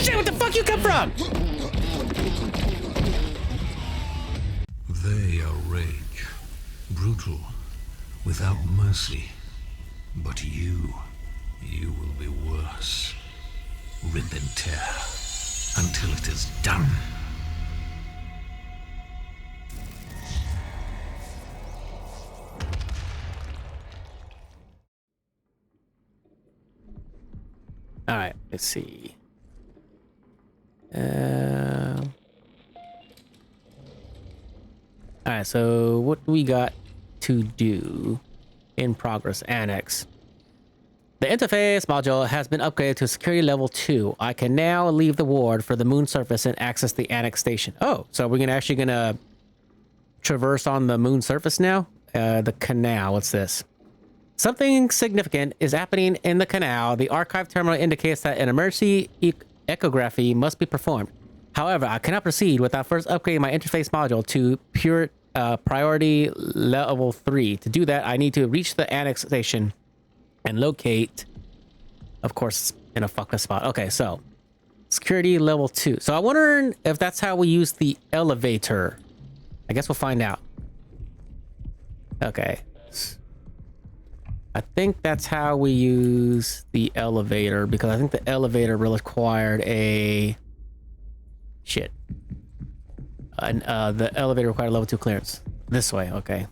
shit, what the fuck you come from? They are rage, brutal, without mercy. But you will be worse. Rip and tear until it is done. All right, let's see. All right, so what do we got to do? In progress, annex. The interface module has been upgraded to security level 2. I can now leave the ward for the moon surface and access the annex station. Oh, so we're actually gonna traverse on the moon surface now? The canal, what's this? Something significant is happening in the canal. The archive terminal indicates that an emergency echography must be performed. However, I cannot proceed without first upgrading my interface module to pure priority level 3. To do that, I need to reach the annex station and locate, of course, in a fucked up spot. Okay, so security level 2. So I wonder if that's how we use the elevator. I guess we'll find out. Okay. I think that's how we use the elevator, because I think the elevator required a... Shit. The elevator required level 2 clearance. This way, okay.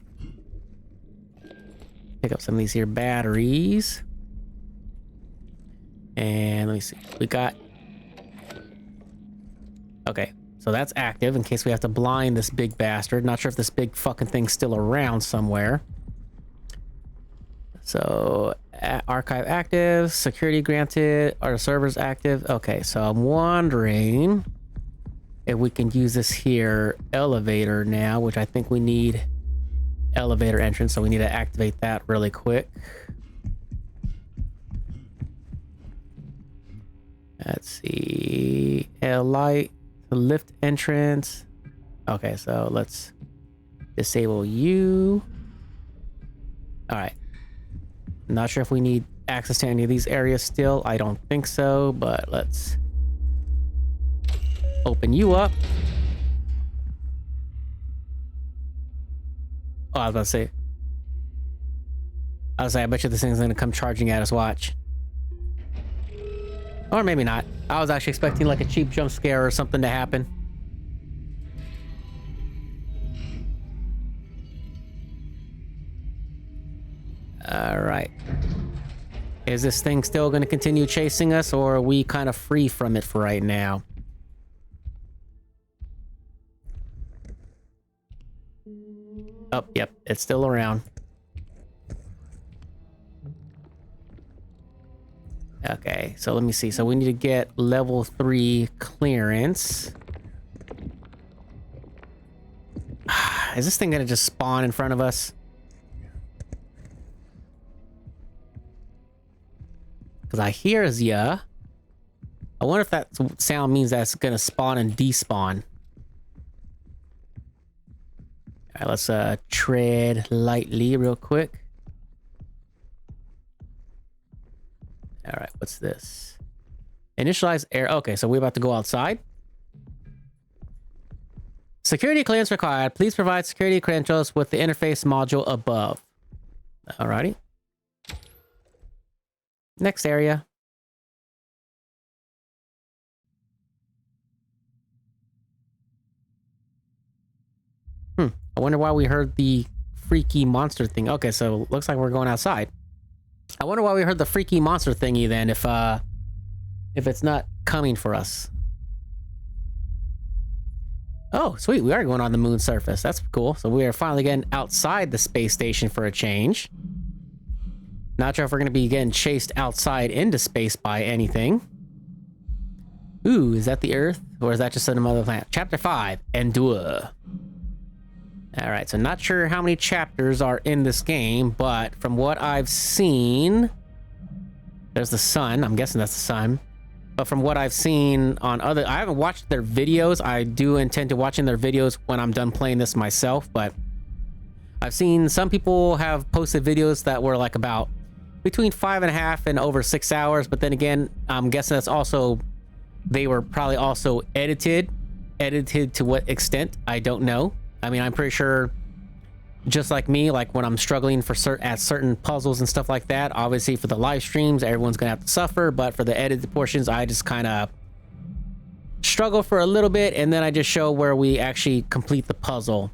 Pick up some of these here batteries. And let me see. We got... Okay, so that's active in case we have to blind this big bastard. Not sure if this big fucking thing's still around somewhere. So, archive active, security granted, our servers active. Okay, so I'm wondering if we can use this here elevator now, which I think we need elevator entrance, so we need to activate that really quick. Let's see, light, lift entrance. Okay, so let's disable you. All right. Not sure if we need access to any of these areas still. I don't think so, but let's open you up. Oh, I was about to say. I bet you this thing's gonna come charging at us, watch. Or maybe not. I was actually expecting like a cheap jump scare or something to happen. All right. Is this thing still going to continue chasing us, or are we kind of free from it for right now? Oh, yep, it's still around. Okay, so let me see. So we need to get level 3 clearance. Is this thing going to just spawn in front of us? Because I hear ya. I wonder if that sound means that's gonna spawn and despawn. Alright, let's tread lightly real quick. Alright, what's this? Initialize air. Okay, so we're about to go outside. Security clearance required. Please provide security credentials with the interface module above. Alrighty. Next area. I wonder why we heard the freaky monster thing. Okay, so looks like we're going outside. I wonder why we heard the freaky monster thingy then, if it's not coming for us. Oh, sweet. We are going on the moon surface. That's cool. So we are finally getting outside the space station for a change. Not sure if we're going to be getting chased outside into space by anything. Ooh, is that the Earth? Or is that just another planet? Chapter 5, Endure. Alright, so not sure how many chapters are in this game, but from what I've seen... There's the sun. I'm guessing that's the sun. But from what I've seen on other... I haven't watched their videos. I do intend to watching their videos when I'm done playing this myself, but... I've seen some people have posted videos that were like about... between 5.5 and over 6 hours, but then again, I'm guessing that's also they were probably also edited to what extent, I don't know. I mean, I'm pretty sure, just like me, like when I'm struggling for certain puzzles and stuff like that, obviously for the live streams, everyone's gonna have to suffer, but for the edited portions, I just kind of struggle for a little bit, and then I just show where we actually complete the puzzle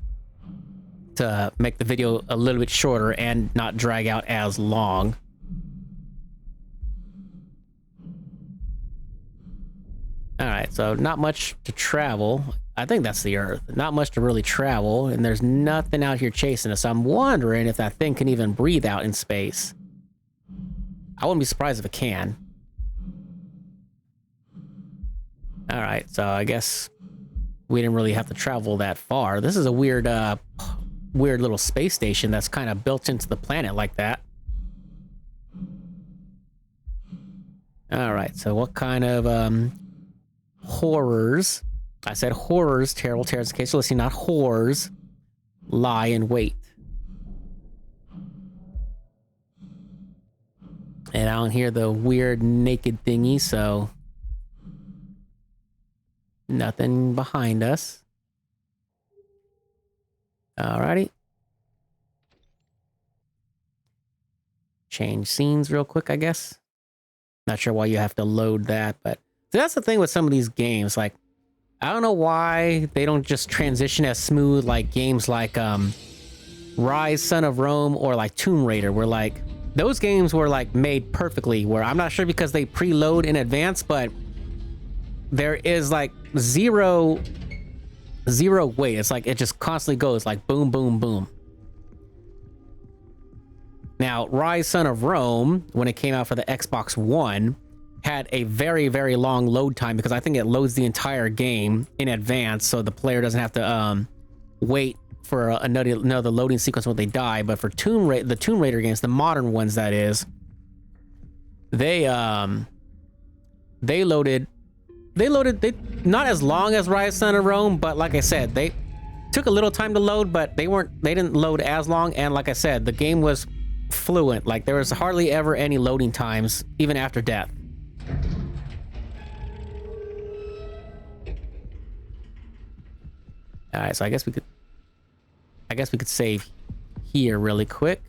to make the video a little bit shorter and not drag out as long. All right, so not much to travel. I think that's the Earth. Not much to really travel, and there's nothing out here chasing us. I'm wondering if that thing can even breathe out in space. I wouldn't be surprised if it can. All right, so I guess we didn't really have to travel that far. This is a weird, weird little space station that's kind of built into the planet like that. All right, so what kind of horrors? I said horrors, terrible terrors, in case you're listening, not horrors, lie in wait. And I don't hear the weird naked thingy, so nothing behind us. Alrighty. Change scenes real quick, I guess. Not sure why you have to load that, but so that's the thing with some of these games. Like, I don't know why they don't just transition as smooth like games like Rise, Son of Rome, or like Tomb Raider, where like those games were like made perfectly, where I'm not sure because they preload in advance, but there is like zero wait. It's like it just constantly goes like boom, boom, boom. Now, Rise, Son of Rome, when it came out for the Xbox One, had a very, very long load time because I think it loads the entire game in advance, so the player doesn't have to wait for another loading sequence when they die. But for the Tomb Raider games, the modern ones, that is, they loaded not as long as Rise, Son of Rome, but like I said, they took a little time to load, but they didn't load as long. And like I said, the game was fluent. Like there was hardly ever any loading times, even after death. All right, so I guess we could save here really quick.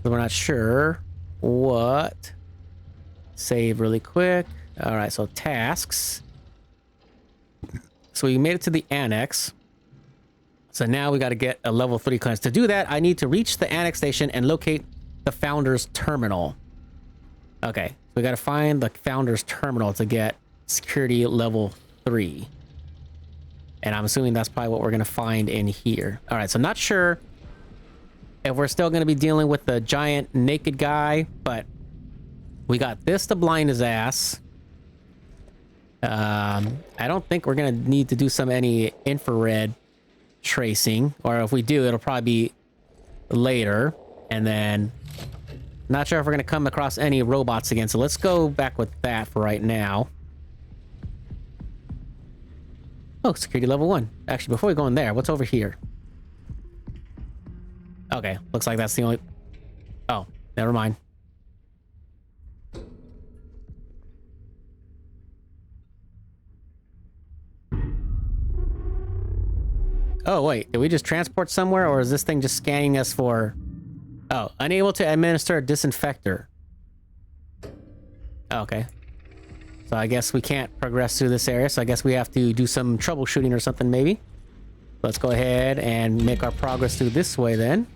We're not sure what. Save really quick. All right, so tasks. So we made it to the annex. So now we got to get a level 3 clearance. To do that, I need to reach the annex station and locate the Founder's Terminal. Okay, so we got to find the Founder's Terminal to get security level 3. And I'm assuming that's probably what we're going to find in here. All right, so not sure if we're still going to be dealing with the giant naked guy, but we got this to blind his ass. I don't think we're going to need to do any infrared tracing, or if we do, it'll probably be later. And then not sure if we're going to come across any robots again, so let's go back with that for right now. Oh, security level 1. Actually, before we go in there, what's over here? Okay, looks like that's the only... Oh, never mind. Oh, wait, did we just transport somewhere, or is this thing just scanning us for... Oh, unable to administer a disinfector. Okay. So I guess we can't progress through this area, so I guess we have to do some troubleshooting or something, maybe. Let's go ahead and make our progress through this way, then.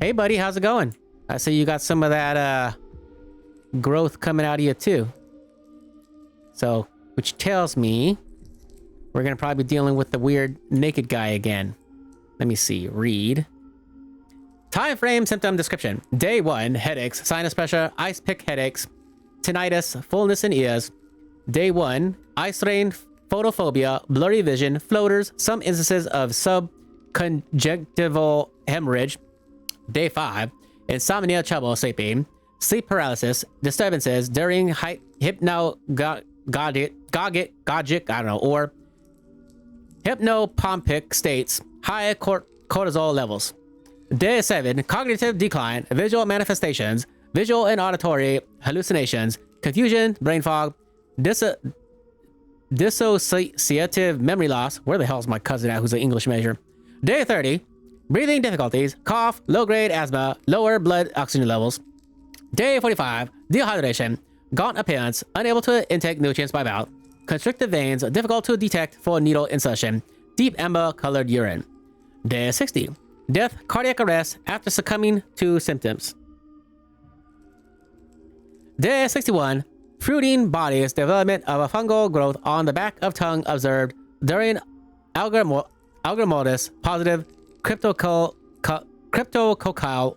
Hey, buddy, how's it going? I see you got some of that, growth coming out of you, too. So, which tells me... we're going to probably be dealing with the weird naked guy again. Let me see. Read. Time frame, symptom description. Day 1, headaches, sinus pressure, ice pick headaches, tinnitus, fullness in ears. Day 1, eye strain, photophobia, blurry vision, floaters, some instances of subconjunctival hemorrhage. Day 5, insomnia, trouble sleeping, sleep paralysis, disturbances during hypnagogic, I don't know, or hypnopompic states, high cortisol levels. Day 7, cognitive decline, visual manifestations, visual and auditory hallucinations, confusion, brain fog, dissociative memory loss. Where the hell is my cousin at who's an English major? Day 30, breathing difficulties, cough, low-grade asthma, lower blood oxygen levels. Day 45, dehydration, gaunt appearance, unable to intake nutrients by mouth, constricted veins, difficult to detect for needle insertion, deep amber-colored urine. Day 60, death, cardiac arrest after succumbing to symptoms. Day 61, fruiting bodies, development of a fungal growth on the back of tongue observed during algormotus positive cryptococcal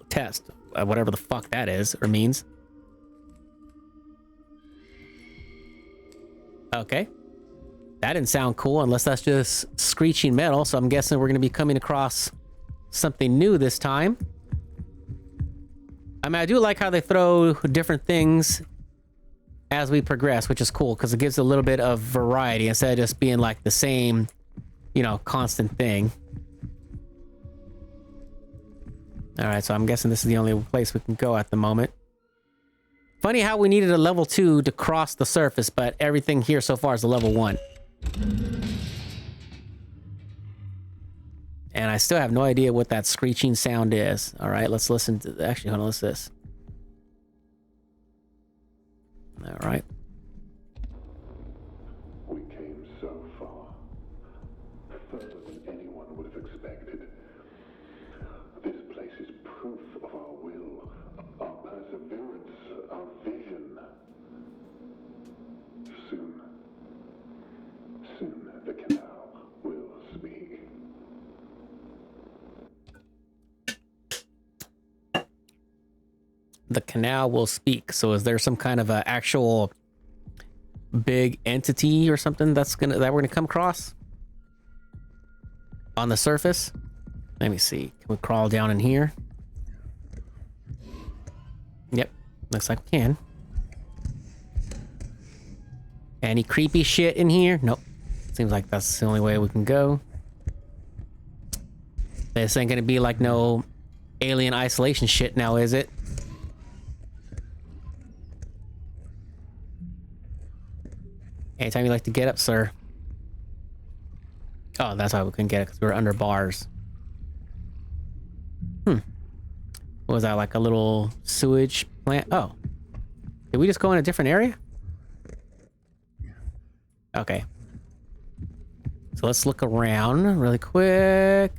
test. Whatever the fuck that is or means. Okay. That didn't sound cool unless that's just screeching metal, so I'm guessing we're going to be coming across something new this time. I mean, I do like how they throw different things as we progress, which is cool because it gives a little bit of variety instead of just being like the same, you know, constant thing. All right, so I'm guessing this is the only place we can go at the moment. Funny how we needed a level 2 to cross the surface, but everything here so far is a level 1. And I still have no idea what that screeching sound is. All right, let's listen to... Actually, hold on, what's this? All right. We came so far. Further than anyone would have expected. This place is proof of our will, our perseverance, our vision. Soon the canal will speak. The canal will speak. So is there some kind of a actual big entity or something that we're gonna come across on the surface? Let me see. Can we crawl down in here? Yep, looks like we can. Any creepy shit in here? Nope. Seems like that's the only way we can go. This ain't gonna be like no alien isolation shit now, is it? Anytime you like to get up, sir. Oh, that's why we couldn't get it, because we were under bars. What was that, like a little sewage plant? Oh. Did we just go in a different area? Okay. So let's look around really quick.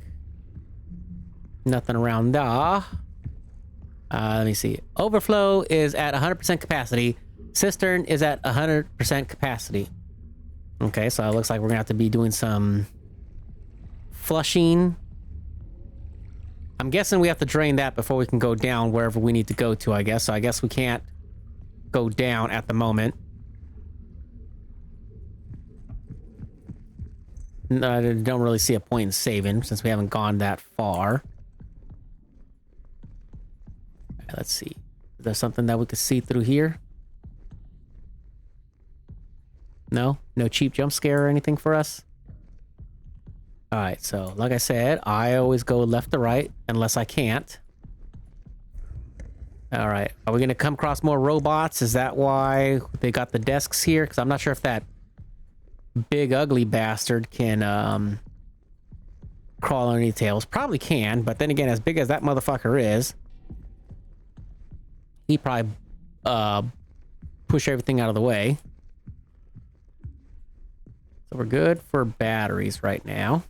Nothing around there. Let me see. Overflow is at 100% capacity. Cistern is at 100% capacity. Okay, so it looks like we're gonna have to be doing some flushing. I'm guessing we have to drain that before we can go down wherever we need to go to, I guess. So I guess we can't go down at the moment. No, I don't really see a point in saving since we haven't gone that far. All right, let's see. Is there something that we could see through here? No? No cheap jump scare or anything for us? Alright, so like I said, I always go left to right unless I can't. Alright, are we going to come across more robots? Is that why they got the desks here? Because I'm not sure if that big ugly bastard can crawl underneath tails. Probably can, but then again, as big as that motherfucker is, he probably push everything out of the way. So we're good for batteries right now.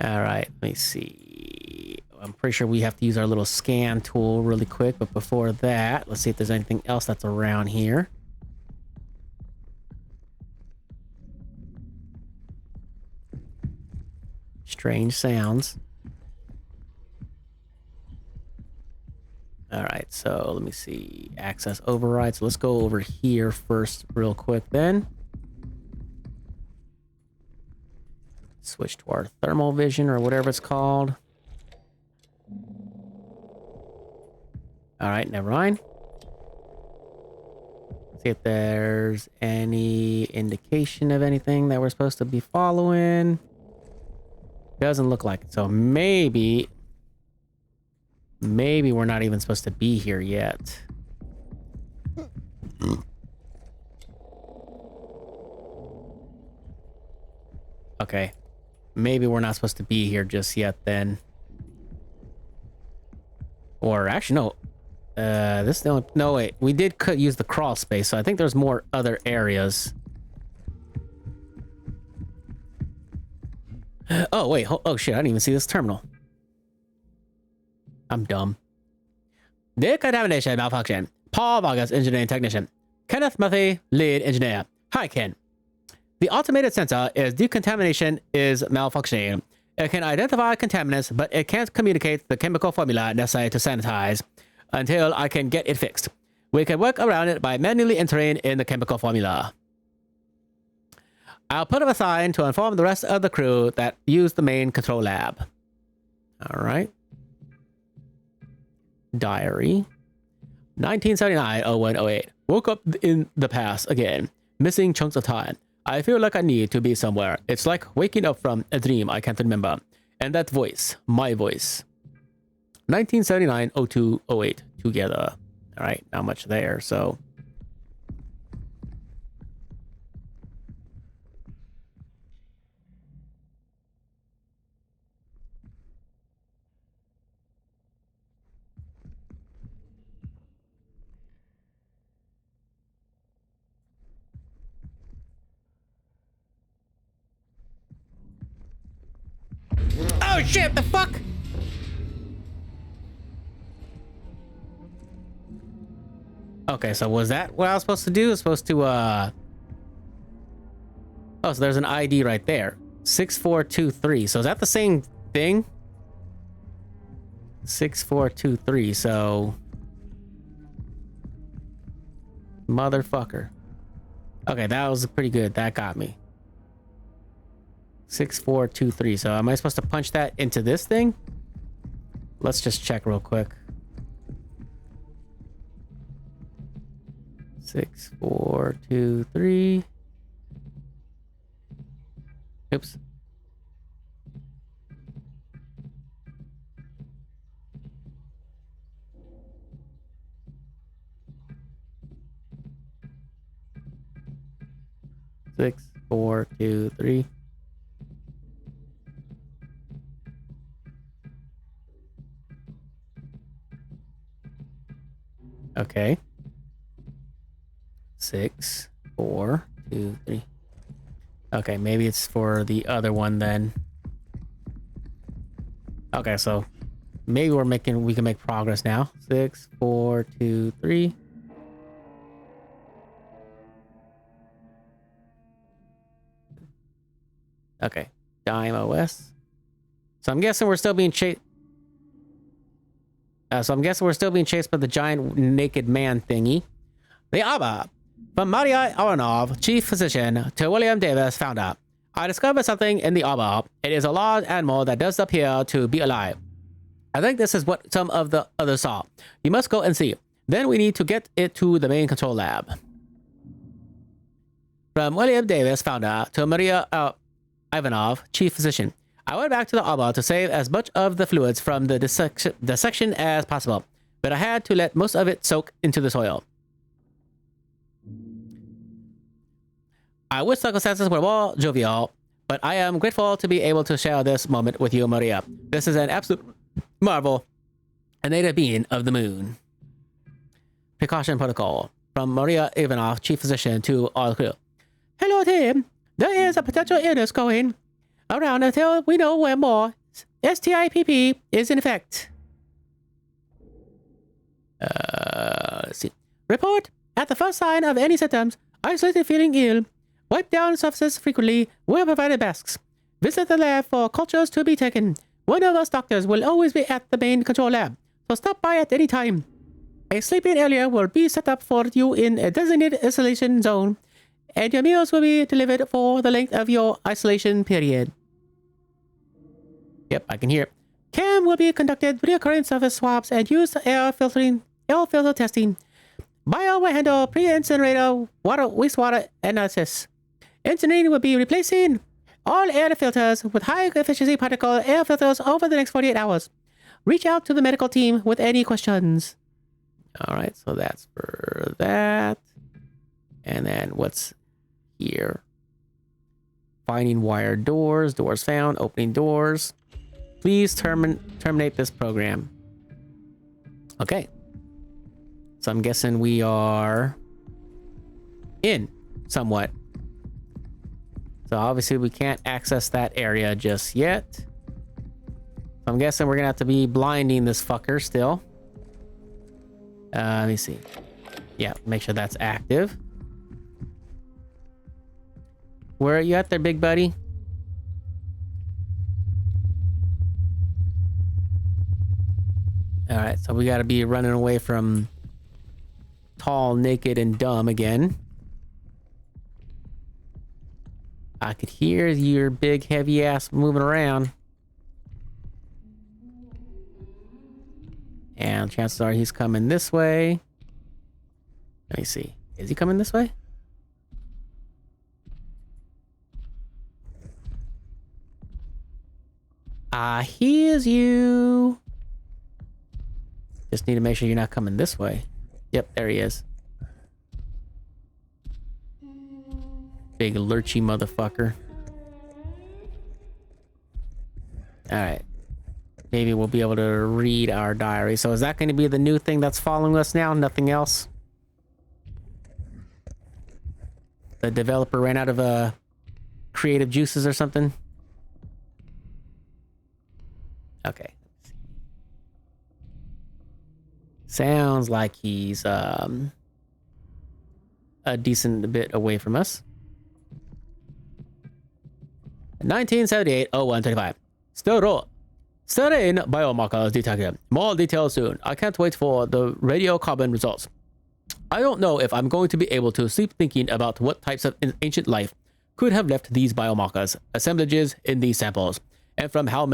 All right, let me see. I'm pretty sure we have to use our little scan tool really quick, but before that, let's see if there's anything else that's around here. Strange sounds. All right, so let me see. Access override. So let's go over here first real quick then. Switch to our thermal vision or whatever it's called. All right, never mind. See if there's any indication of anything that we're supposed to be following. Doesn't look like it. So maybe we're not even supposed to be here yet. Okay. Maybe we're not supposed to be here just yet then. Or actually, no. No, wait. We did use the crawl space, so I think there's more other areas. Oh, wait. Oh, shit. I didn't even see this terminal. I'm dumb. Decontamination malfunction. Paul Vargas, engineering technician. Kenneth Murphy, lead engineer. Hi, Ken. The automated sensor is decontamination is malfunctioning. It can identify contaminants, but it can't communicate the chemical formula necessary to sanitize until I can get it fixed. We can work around it by manually entering in the chemical formula. I'll put up a sign to inform the rest of the crew that use the main control lab. All right. Diary. 1979-01-08. Woke up in the past again. Missing chunks of time. I feel like I need to be somewhere. It's like waking up from a dream I can't remember. And that voice, my voice. 1979-02-08 together. All right, not much there, so. Oh shit, the fuck? Okay, so was that what I was supposed to do? I was supposed to, Oh, so there's an ID right there. 6423. So is that the same thing? 6423, so... Motherfucker. Okay, that was pretty good. That got me. 6423. So am I supposed to punch that into this thing? Let's just check real quick. 6423. Oops. Six, 4, 2, 3. Okay. 6, 4, 2, 3. Okay, maybe it's for the other one then. Okay, so maybe we can make progress now. 6, 4, 2, 3. Okay, Dime OS. So I'm guessing we're still being chased. by the giant naked man thingy. The ABBA. From Maria Aronov, chief physician, to William Davis, founder. I discovered something in the ABBA. It is a large animal that does appear to be alive. I think this is what some of the others saw. You must go and see. Then we need to get it to the main control lab. From William Davis, founder, to Maria Ivanov, chief physician. I went back to the ABBA to save as much of the fluids from the dissection as possible, but I had to let most of it soak into the soil. I wish circumstances were more jovial, but I am grateful to be able to share this moment with you, Maria. This is an absolute marvel, a native being of the moon. Precaution protocol. From Maria Ivanov, chief physician, to all crew. Hello, team. There is a potential illness going around until we know where more. STIPP is in effect. Let's see. Report. At the first sign of any symptoms, isolated feeling ill. Wipe down surfaces frequently. Wear provided masks. Visit the lab for cultures to be taken. One of us doctors will always be at the main control lab, so stop by at any time. A sleeping area will be set up for you in a designated isolation zone, and your meals will be delivered for the length of your isolation period. Yep, I can hear it. Cam will be conducted recurrent surface swabs and use air filter testing. Bio will handle pre-incinerator, water, wastewater analysis. Engineering will be replacing all air filters with high-efficiency particle air filters over the next 48 hours. Reach out to the medical team with any questions. All right, so that's for that. And then what's here? Finding wired doors. Doors found. Opening doors. Please terminate this program. Okay. So I'm guessing we are in somewhat. So obviously we can't access that area just yet. So I'm guessing we're gonna have to be blinding this fucker still. Let me see. Yeah, make sure that's active. Where are you at there, big buddy? All right, so we got to be running away from tall, naked, and dumb again. I could hear your big, heavy ass moving around. And chances are he's coming this way. Let me see. Is he coming this way? I hears you. Just need to make sure you're not coming this way. Yep, there he is. Big lurchy motherfucker. Alright. Maybe we'll be able to read our diary. So is that going to be the new thing that's following us now? Nothing else? The developer ran out of creative juices or something? Okay. Sounds like he's a decent bit away from us. 1978-01-25. Serine biomarkers detected. More details soon. I can't wait for the radiocarbon results. I don't know if I'm going to be able to sleep thinking about what types of ancient life could have left these biomarkers, assemblages in these samples, and from how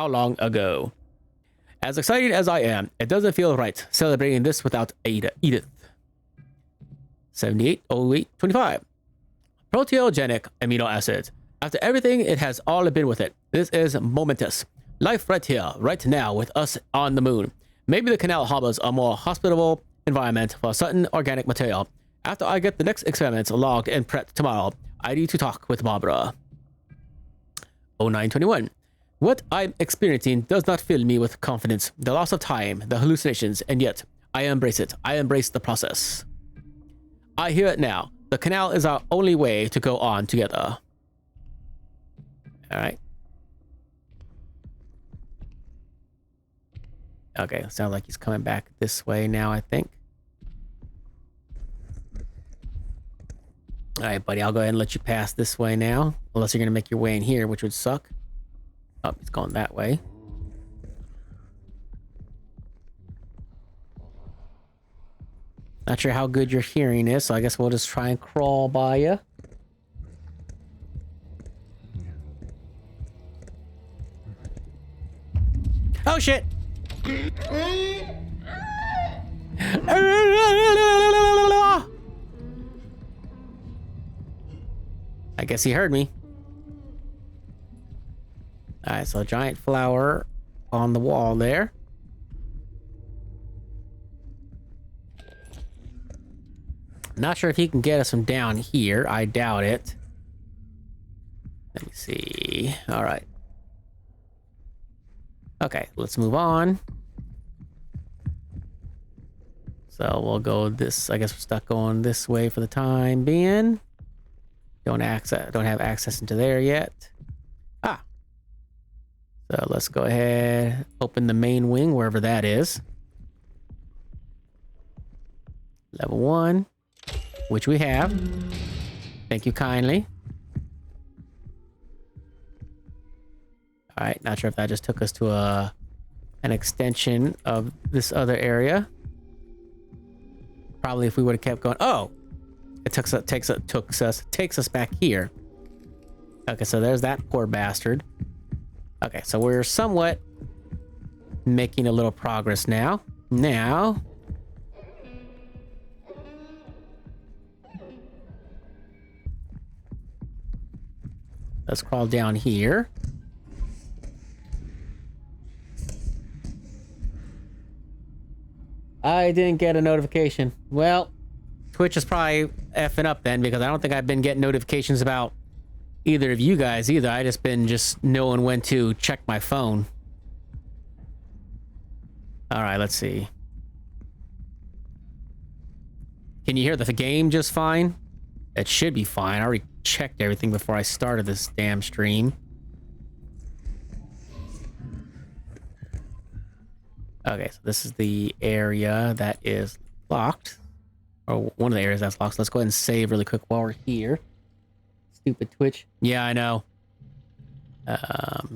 long ago. As excited as I am, it doesn't feel right celebrating this without Edith. 78-08-25. Proteogenic amino acids. After everything it has all been with it, this is momentous. Life right here, right now, with us on the moon. Maybe the canal harbors a more hospitable environment for certain organic material. After I get the next experiments logged and prepped tomorrow, I need to talk with Barbara. 0921. What I'm experiencing does not fill me with confidence. The loss of time, the hallucinations, and yet I embrace it. I embrace the process. I hear it now. The canal is our only way to go on together. All right. Okay, sounds like he's coming back this way now, I think. All right, buddy, I'll go ahead and let you pass this way now. Unless you're going to make your way in here, which would suck. Oh, he's going that way. Not sure how good your hearing is, so I guess we'll just try and crawl by you. Oh, shit! I guess he heard me. Alright, so a giant flower on the wall there. Not sure if he can get us from down here. I doubt it. Let me see. Alright. Okay, let's move on. So we'll go this. I guess we're stuck going this way for the time being. Don't have access into there yet. Ah. So let's go ahead, open the main wing, wherever that is. Level 1, which we have. Thank you kindly. All right, not sure if that just took us to an extension of this other area. Probably if we would have kept going. Oh, it takes us back here. Okay, so there's that poor bastard. Okay, so we're somewhat making a little progress now. Now, Let's crawl down here. I didn't get a notification. Well, Twitch is probably effing up then, because I don't think I've been getting notifications about either of you guys either. I just been knowing when to check my phone. All right, let's see. Can you hear the game just fine? It should be fine. I already checked everything before I started this damn stream. Okay, so this is the area that is locked. Or one of the areas that's locked. So let's go ahead and save really quick while we're here. Stupid Twitch. Yeah, I know.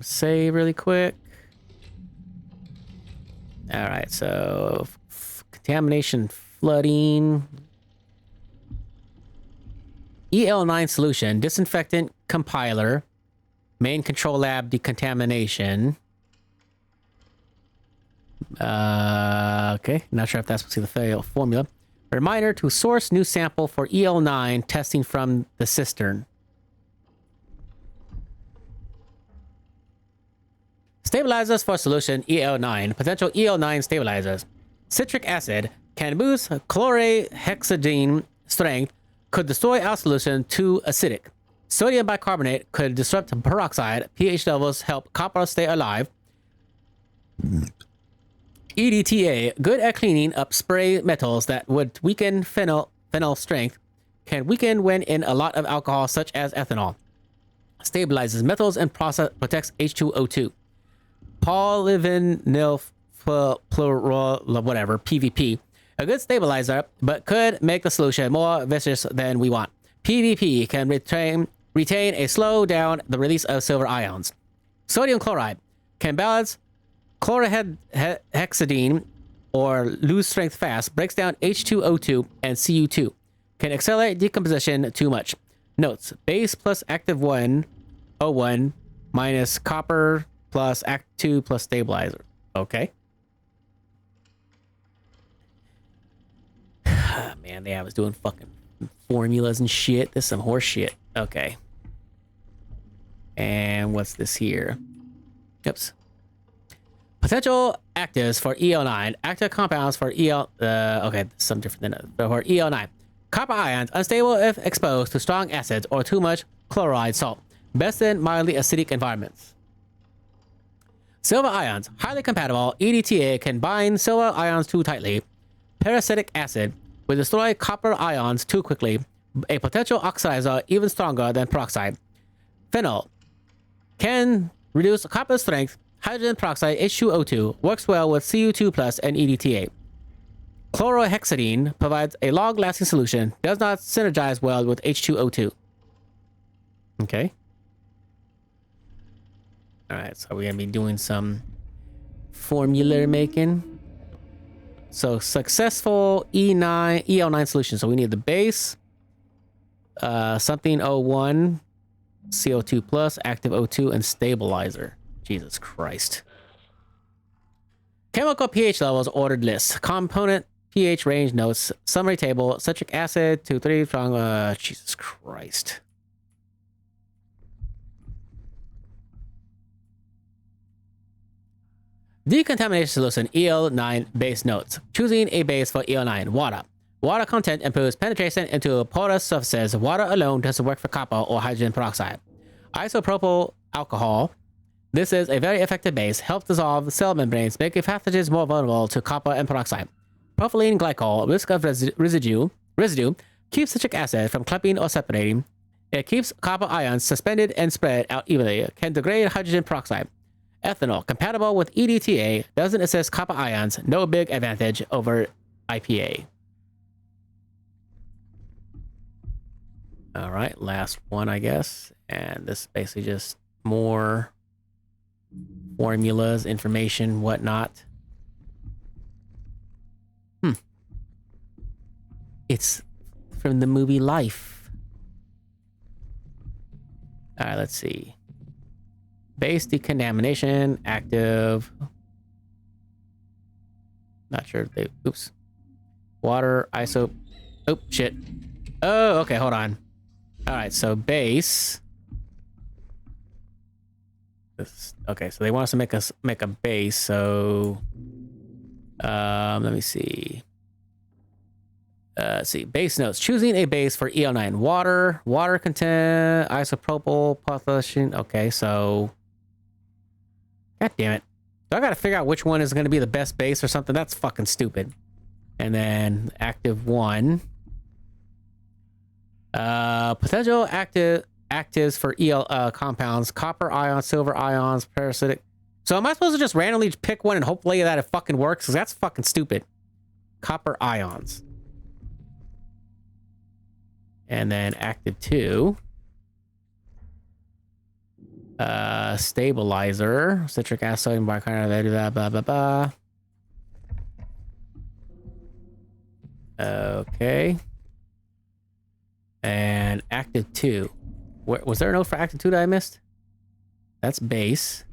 Save really quick. All right, so contamination, flooding. EL9 solution, disinfectant compiler, main control lab decontamination. Okay, not sure if that's supposed to be the formula. Reminder to source new sample for EL9 testing from the cistern. Stabilizers for solution EL9. Potential EL9 stabilizers. Citric acid can boost chlorhexidine strength, could destroy our solution too acidic. Sodium bicarbonate could disrupt peroxide. pH levels help copper stay alive. EDTA, good at cleaning up spray metals that would weaken phenol strength, can weaken when in a lot of alcohol such as ethanol. Stabilizes metals and protects H2O2. Polyvinyl whatever, PVP. A good stabilizer, but could make the solution more viscous than we want. PVP can retain a slow down the release of silver ions. Sodium chloride can balance chlorhexidine or lose strength fast, breaks down H2O2 and Cu2. Can accelerate decomposition too much. Notes, base plus active 1, O1, minus copper plus act 2 plus stabilizer. Okay. Man, I was doing fucking formulas and shit. This is some horse shit. Okay. And what's this here? Oops. Potential actives for EL9. Active compounds for EL... okay, something different than that. For EL9. Copper ions, unstable if exposed to strong acids or too much chloride salt. Best in mildly acidic environments. Silver ions, highly compatible. EDTA can bind silver ions too tightly. Parasitic acid will destroy copper ions too quickly. A potential oxidizer even stronger than peroxide. Phenol can reduce copper strength. Hydrogen peroxide H2O2 works well with Cu2 plus and EDTA. Chlorhexidine provides a long-lasting solution. Does not synergize well with H2O2. Okay. All right, so we're gonna be doing some formula making. So successful EL9 solution. So we need the base, something O1, CO2 plus, active O2, and stabilizer. Jesus Christ. Chemical pH levels ordered list. Component pH range notes. Summary table. Citric acid 2-3 from Jesus Christ. Decontamination solution EL9 base notes. Choosing a base for EL9. Water. Water content improves penetration into porous surfaces. Water alone doesn't work for copper or hydrogen peroxide. Isopropyl alcohol. This is a very effective base. Helps dissolve cell membranes, making pathogens more vulnerable to copper and peroxide. Propylene glycol. Risk of residue. Keeps citric acid from clumping or separating. It keeps copper ions suspended and spread out evenly. Can degrade hydrogen peroxide. Ethanol, compatible with EDTA, doesn't assist copper ions. No big advantage over IPA. All right, last one, I guess. And this is basically just more formulas, information, whatnot. It's from the movie Life. All right, let's see. Base decontamination, active. Not sure if they... Oops. Water, iso... Oh, shit. Oh, okay, hold on. All right, so base. Okay, so they want us to make a base. So, let me see. Let's see. Base notes. Choosing a base for EL9. Water content, isopropyl, population. Okay, so. God damn it. So I gotta figure out which one is gonna be the best base or something. That's fucking stupid. And then active 1. Potential actives for EL compounds: copper ions, silver ions, parasitic. So am I supposed to just randomly pick one and hopefully that it fucking works? Because that's fucking stupid. Copper ions. And then active 2. Stabilizer, citric acid, sodium bicarbonate, blah blah blah blah. Okay. And active 2. Was there a note for active 2 that I missed? That's base.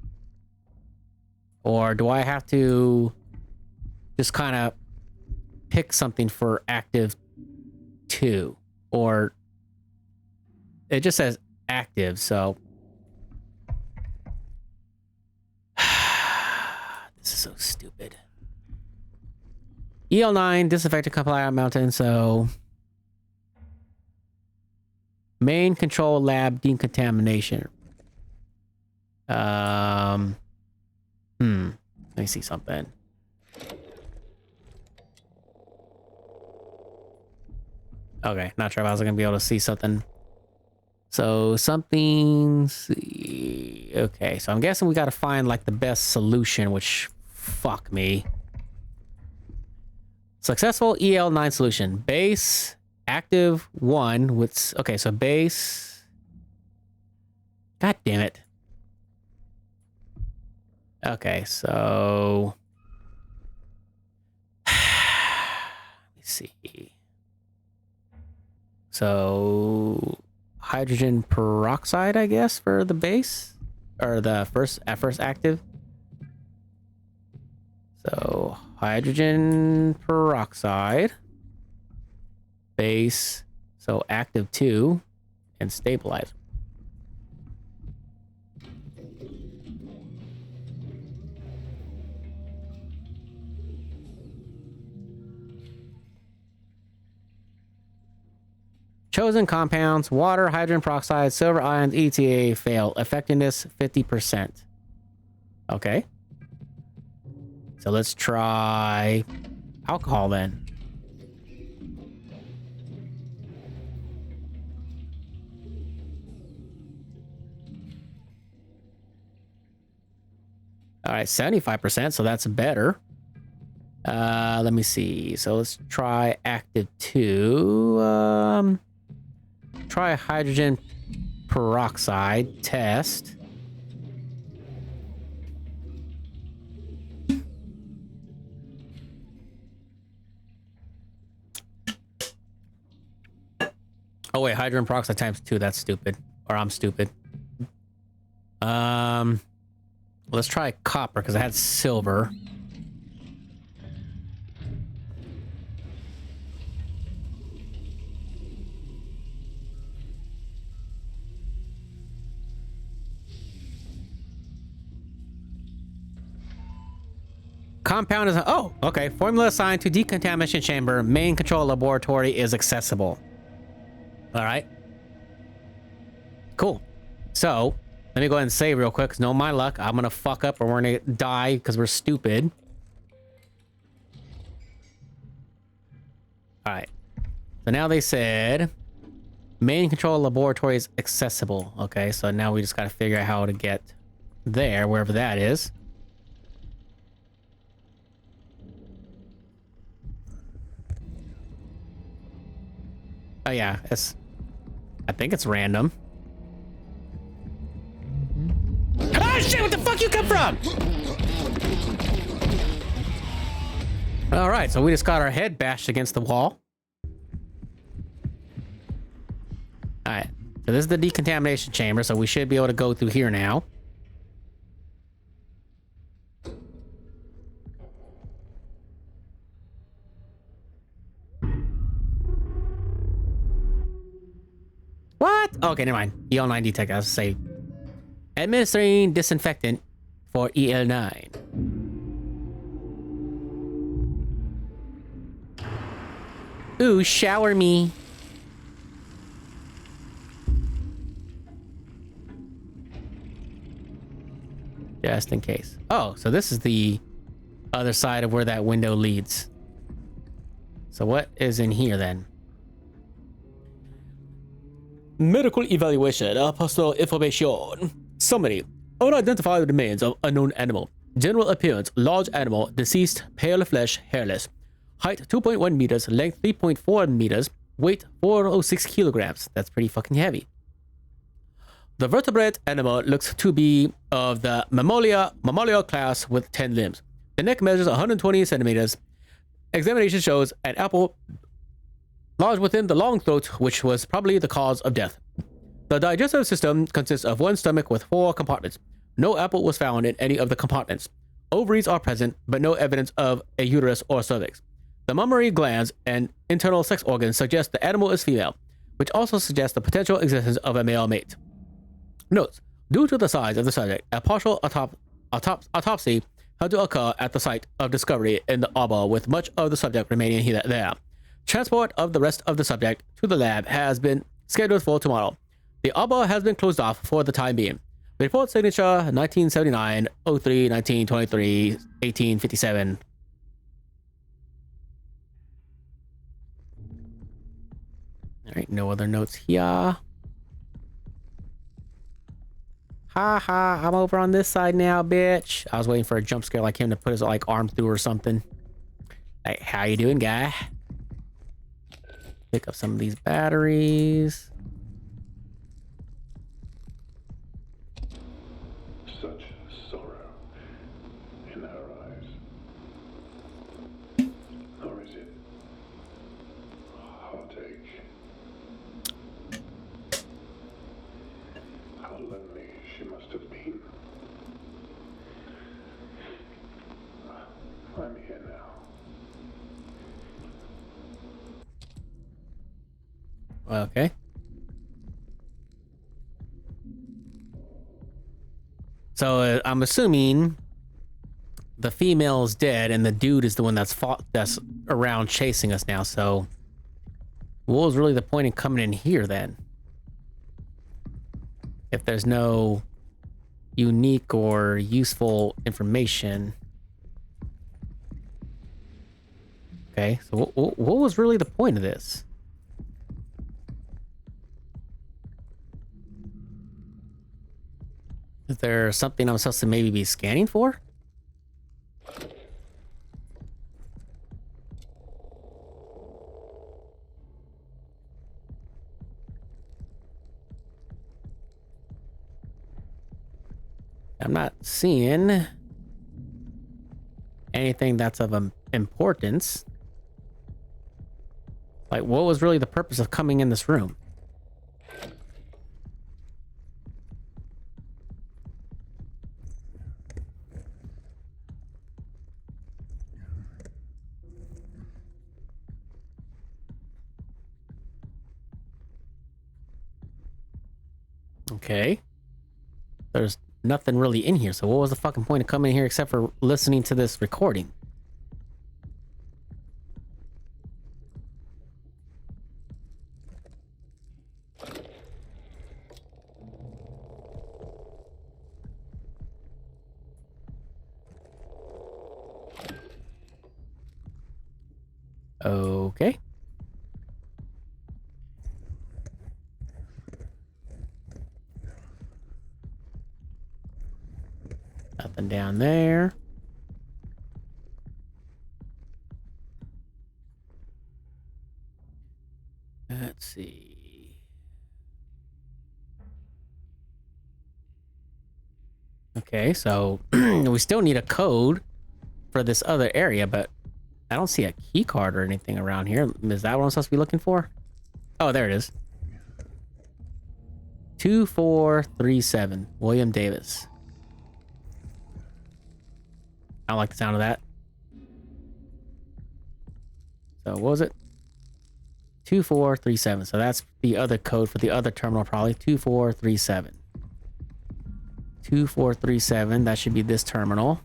Or do I have to just kind of pick something for active 2? Or it just says active, so this is so stupid. EL9 disinfectant compiler mountain, so main control lab decontamination. Let me see something. Okay, not sure if I was gonna be able to see something. So something. See. Okay, so I'm guessing we gotta find like the best solution, which fuck me. Successful EL9 solution. Base active 1 with okay, so base. God damn it. Okay, so let me see. So hydrogen peroxide, I guess, for the base or the first active. So hydrogen peroxide base, so active 2 and stabilizer. Chosen compounds: water, hydrogen peroxide, silver ions, ETA. Fail. Effectiveness 50%. Okay. So let's try alcohol then. All right, 75%, so that's better. Let me see. So let's try active 2. Try hydrogen peroxide test. Oh wait, hydrogen peroxide times 2. That's stupid. Or I'm stupid. Let's try copper because I had silver. Compound is oh, okay. Formula assigned to decontamination chamber. Main control laboratory is accessible. All right. Cool. So let me go ahead and save real quick. Cause no, my luck, I'm gonna fuck up or we're gonna die because we're stupid. All right. So now they said main control laboratory is accessible. Okay. So now we just gotta figure out how to get there, wherever that is. Oh yeah, I think it's random. Ah shit, what the fuck you come from? All right, so we just got our head bashed against the wall. All right, so this is the decontamination chamber, so we should be able to go through here now. What? Okay, never mind. EL9 detect, I was say. Administering disinfectant for EL9. Ooh, shower me. Just in case. Oh, so this is the other side of where that window leads. So what is in here then? Medical evaluation of personal information. Summary. Unidentified remains of unknown animal. General appearance, large animal, deceased, pale flesh, hairless. Height 2.1 meters, length 3.4 meters, weight 406 kilograms. That's pretty fucking heavy. The vertebrate animal looks to be of the mammalia class with 10 limbs. The neck measures 120 centimeters. Examination shows an apple lodged within the long throat, which was probably the cause of death. The digestive system consists of one stomach with 4 compartments. No apple was found in any of the compartments. Ovaries are present, but no evidence of a uterus or cervix. The mammary glands and internal sex organs suggest the animal is female, which also suggests the potential existence of a male mate. Notes. Due to the size of the subject, a partial autopsy had to occur at the site of discovery in the arbor, with much of the subject remaining there. Transport of the rest of the subject to the lab has been scheduled for tomorrow. The arbor has been closed off for the time being. Report signature 1979, 03, 1923, 1857. Alright, no other notes here. Ha ha, I'm over on this side now, bitch. I was waiting for a jump scare like him to put his like arm through or something. Hey, how you doing, guy? Pick up some of these batteries. Such sorrow in her eyes. Or is it heartache? How lonely she must have been. I'm here now. Okay. So I'm assuming the female is dead and the dude is the one that's around chasing us now. So what was really the point in coming in here then? If there's no unique or useful information. Okay, so what was really the point of this? Is there something I'm supposed to maybe be scanning for? I'm not seeing anything that's of importance. Like, what was really the purpose of coming in this room? Okay. There's nothing really in here, so what was the fucking point of coming in here except for listening to this recording? Okay. Nothing down there. Let's see. Okay, so we still need a code for this other area, but I don't see a key card or anything around here. Is that what I'm supposed to be looking for? Oh, there it is. 2437, William Davis. I don't like the sound of that. So what was it? 2437. So that's the other code for the other terminal, probably 2437. 2437. That should be this terminal.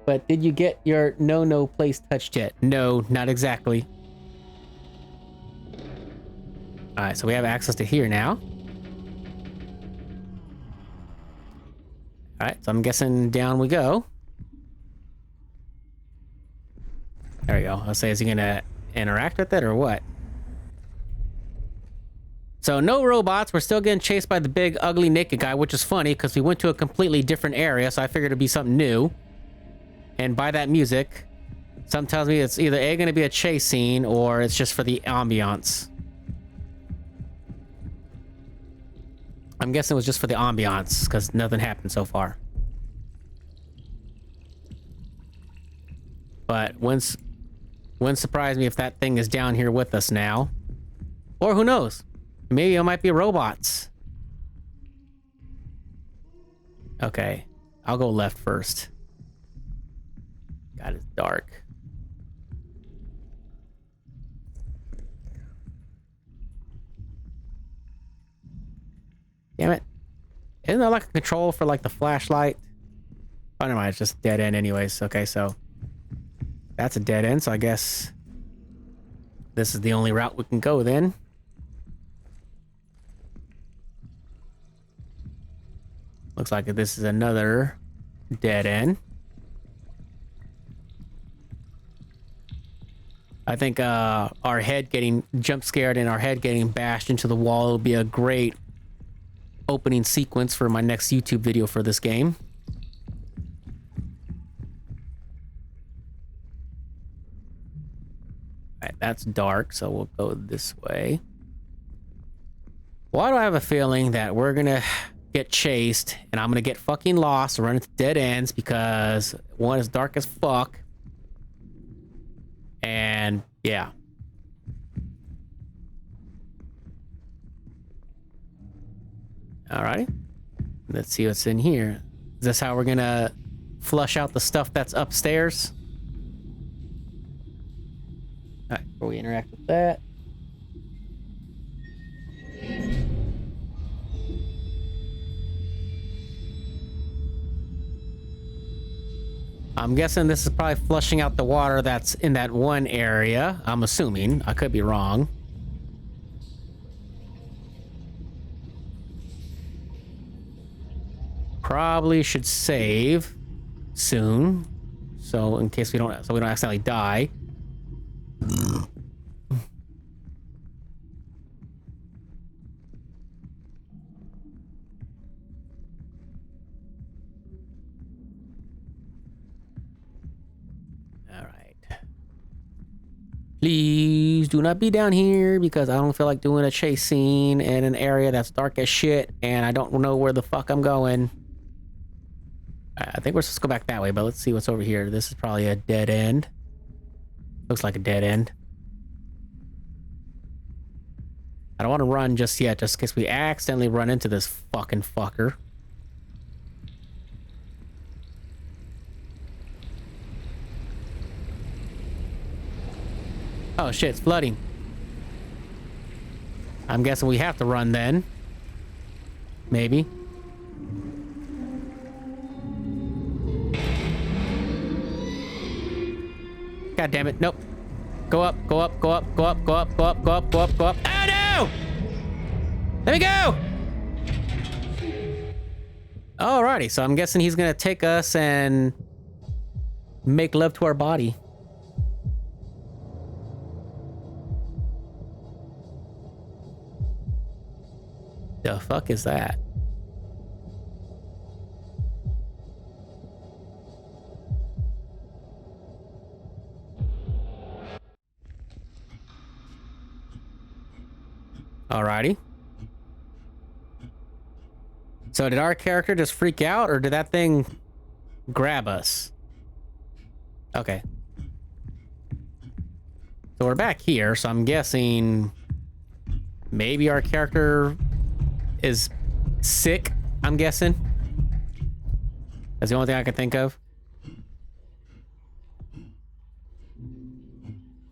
But did you get your no place touched yet? No, not exactly. Alright, so we have access to here now. Alright, so I'm guessing down we go. There we go. I'll say, is he gonna interact with it or what? So no robots. We're still getting chased by the big, ugly, naked guy, which is funny because we went to a completely different area, so I figured it'd be something new. And by that music, something tells me it's either A, going to be a chase scene, or it's just for the ambiance. I'm guessing it was just for the ambiance, because nothing happened so far. But wouldn't surprise me if that thing is down here with us now. Or who knows? Maybe it might be robots. Okay, I'll go left first. God, it's dark. Damn it. Isn't there like a control for like the flashlight? Oh, never mind. It's just dead end anyways. Okay, so that's a dead end. So I guess this is the only route we can go then. Looks like this is another dead end. I think our head getting jump scared and our head getting bashed into the wall will be a great opening sequence for my next YouTube video for this game. Alright, that's dark, so we'll go this way. Why do I have a feeling that we're gonna get chased and I'm gonna get fucking lost and run into dead ends because one is dark as fuck. And yeah. Alrighty. Let's see what's in here. Is this how we're gonna flush out the stuff that's upstairs? Alright, before we interact with that. I'm guessing this is probably flushing out the water that's in that one area. I'm assuming. I could be wrong. Probably should save soon. So in case we don't accidentally die. Please do not be down here because I don't feel like doing a chase scene in an area that's dark as shit and I don't know where the fuck I'm going. I think we're supposed to go back that way, but let's see what's over here. This is probably a dead end. Looks like a dead end. I don't want to run just yet, just in case we accidentally run into this fucking fucker. Oh shit, it's flooding. I'm guessing we have to run then. Maybe. God damn it, nope. Go up, go up, go up, go up, go up, go up, go up, go up, go up. Oh no! Let me go! Alrighty, so I'm guessing he's gonna take us and make love to our body. The fuck is that? Alrighty. So did our character just freak out or did that thing grab us? Okay. So we're back here, so I'm guessing maybe our character is sick, I'm guessing. That's the only thing I can think of.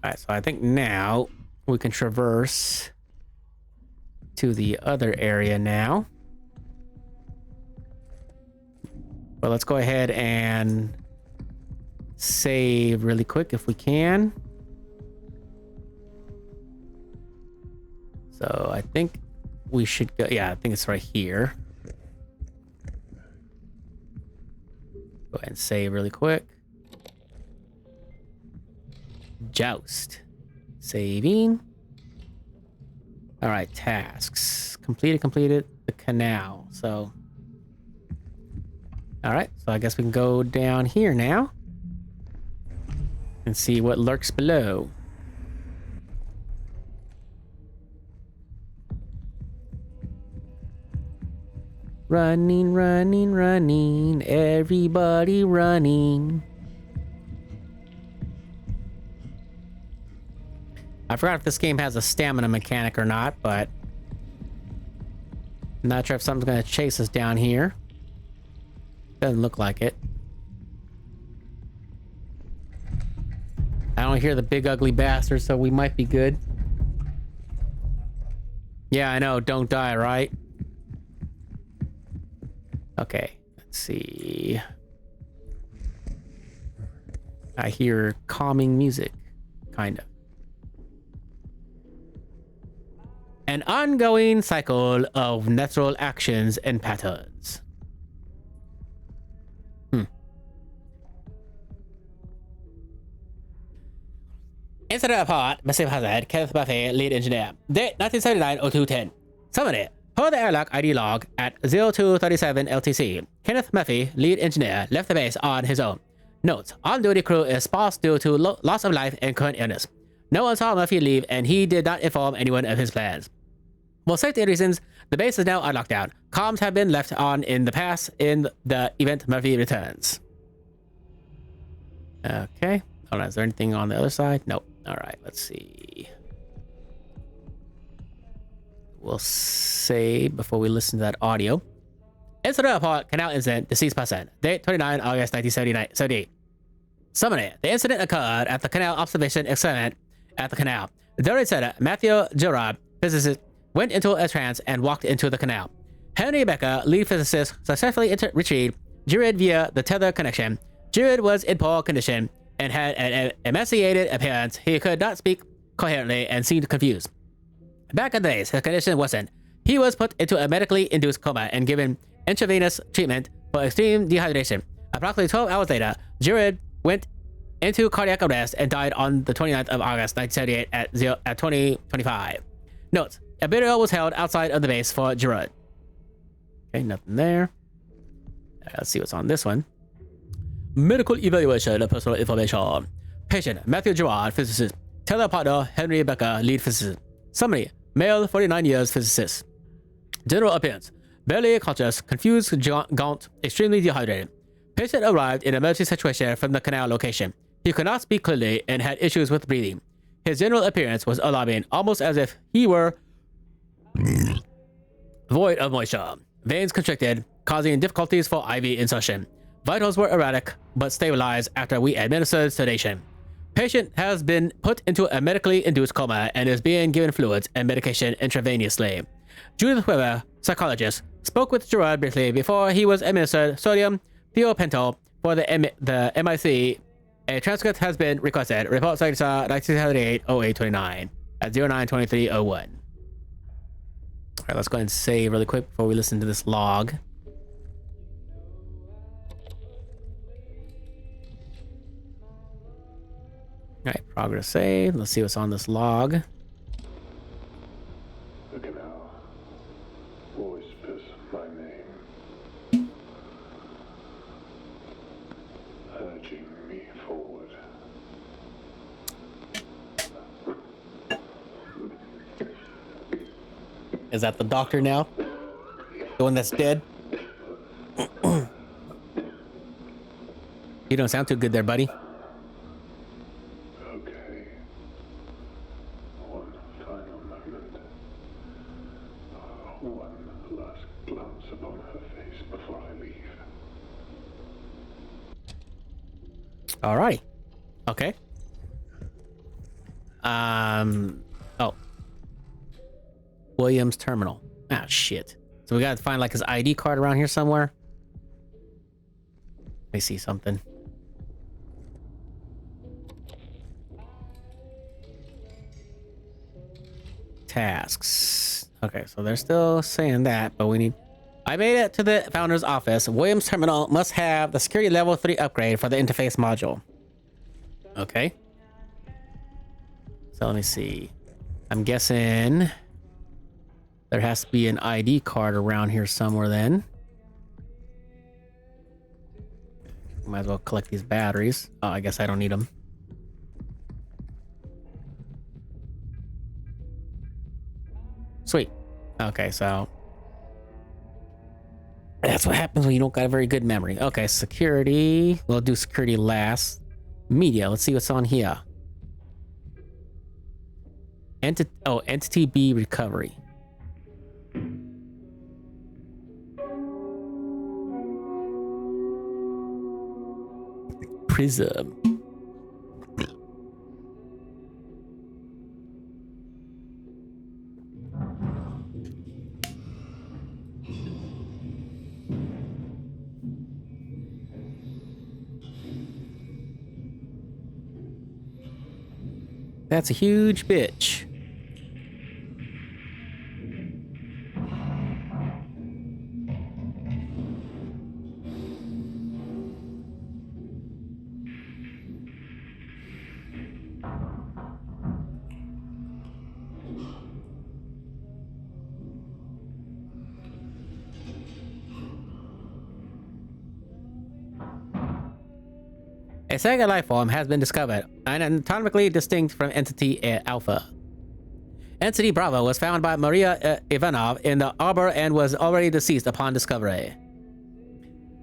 Alright, so I think now we can traverse to the other area now. But let's go ahead and save really quick if we can. So I think we should go. Yeah, I think it's right here. Go ahead and save really quick. Joust. Saving. All right, tasks. Completed the canal. So, all right, so I guess we can go down here now and see what lurks below. Running, running, running, everybody running. I forgot if this game has a stamina mechanic or not, but I'm not sure if something's gonna chase us down here. Doesn't look like it. I don't hear the big ugly bastard, so we might be good. Yeah, I know, don't die, right? Okay, let's see. I hear calming music, kind of. An ongoing cycle of natural actions and patterns. Incident report, Massive Hazard, Kenneth Buffet, lead engineer. Date 1979-0210. Summary. Per the airlock ID log at 0237 LTC, Kenneth Murphy, lead engineer, left the base on his own. Notes. On-duty crew is sparse due to loss of life and current illness. No one saw Murphy leave, and he did not inform anyone of his plans. For safety reasons, the base is now on lockdown. Comms have been left on in the past in the event Murphy returns. Okay. Hold on, is there anything on the other side? Nope. All right, let's see. We'll save before we listen to that audio. Incident report, canal incident, deceased person. Date 29 August 1978. Summary. The incident occurred at the canal observation experiment at the canal. During incident, Matthew Gerard, physicist, went into a trance and walked into the canal. Henry Becker, lead physicist, successfully retrieved Gerard via the tether connection. Gerard was in poor condition and had an emaciated appearance. He could not speak coherently and seemed confused. Back in the days, his condition worsened. He was put into a medically induced coma and given intravenous treatment for extreme dehydration. Approximately 12 hours later, Gerard went into cardiac arrest and died on the 29th of August 1978 at 2025. Notes. A burial was held outside of the base for Gerard. Okay, nothing there. Let's see what's on this one. Medical evaluation of personal information. Patient, Matthew Gerard, physicist. Tether partner, Henry Becker, lead physicist. Summary, male, 49 years, physicist. General appearance, barely conscious, confused, gaunt, extremely dehydrated. Patient arrived in an emergency situation from the canal location. He could not speak clearly and had issues with breathing. His general appearance was alarming, almost as if he were void of moisture. Veins constricted, causing difficulties for IV insertion. Vitals were erratic, but stabilized after we administered sedation. Patient has been put into a medically induced coma and is being given fluids and medication intravenously. Judith Weber, psychologist, spoke with Gerard briefly before he was administered sodium thiopental for the MIC. A transcript has been requested. Report signature 1978-0829 at 092301. All right, let's go ahead and save really quick before we listen to this log. All right, progress save. Let's see what's on this log. The canal whispers my name, urging me forward. Is that the doctor now? The one that's dead? You don't sound too good there, buddy. Okay. One final moment. One last glance upon her face before I leave. Alrighty. Okay. Oh. Williams Terminal. Ah, shit. So we gotta find like his ID card around here somewhere. Let me see something. Tasks. Okay, so they're still saying that, but we need... I made it to the founder's office. Williams Terminal must have the security level 3 upgrade for the interface module. Okay. So let me see. I'm guessing there has to be an ID card around here somewhere then. Might as well collect these batteries. Oh, I guess I don't need them. Sweet. Okay, so that's what happens when you don't got a very good memory. Okay, security. We'll do security last. Media. Let's see what's on here. Entity B recovery. Prism. That's a huge bitch. A second life form has been discovered, anatomically distinct from Entity Alpha. Entity Bravo was found by Maria Ivanov in the arbor and was already deceased upon discovery.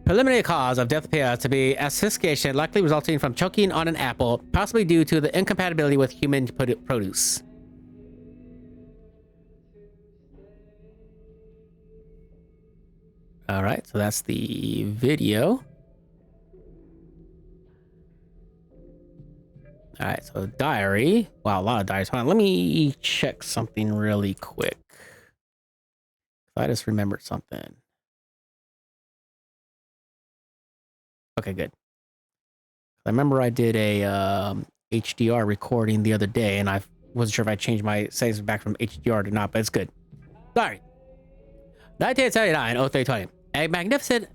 Preliminary cause of death appears to be asphyxiation, likely resulting from choking on an apple, possibly due to the incompatibility with human produce. All right, so that's the video. All right, so diary. Wow, a lot of diaries. Hold on, let me check something really quick. I just remembered something. Okay, good. I remember I did a HDR recording the other day, and I wasn't sure if I changed my settings back from HDR to not, but it's good. Sorry. 1979, 0320. A magnificent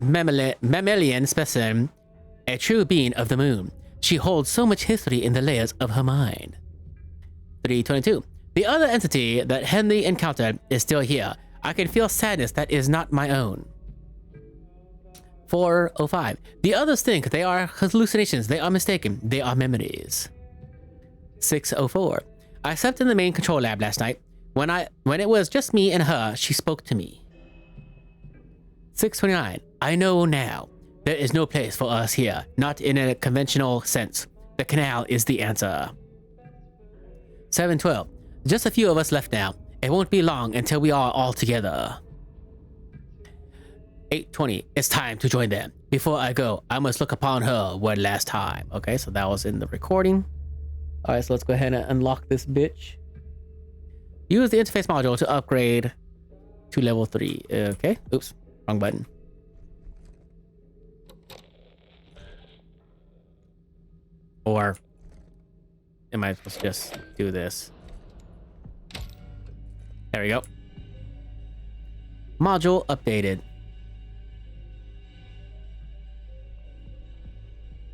mammalian specimen, a true being of the moon. She holds so much history in the layers of her mind. 322. The other entity that Henley encountered is still here. I can feel sadness that is not my own. 405. The others think they are hallucinations. They are mistaken. They are memories. 604. I slept in the main control lab last night. When it was just me and her, she spoke to me. 629. I know now. There is no place for us here, not in a conventional sense. The canal is the answer. 712. Just a few of us left now. It won't be long until we are all together. 820. It's time to join them. Before I go, I must look upon her one last time. Okay, so that was in the recording. All right, so let's go ahead and unlock this bitch. Use the interface module to upgrade to level 3. Okay, oops, wrong button. Or am I supposed to just do this? There we go. Module updated.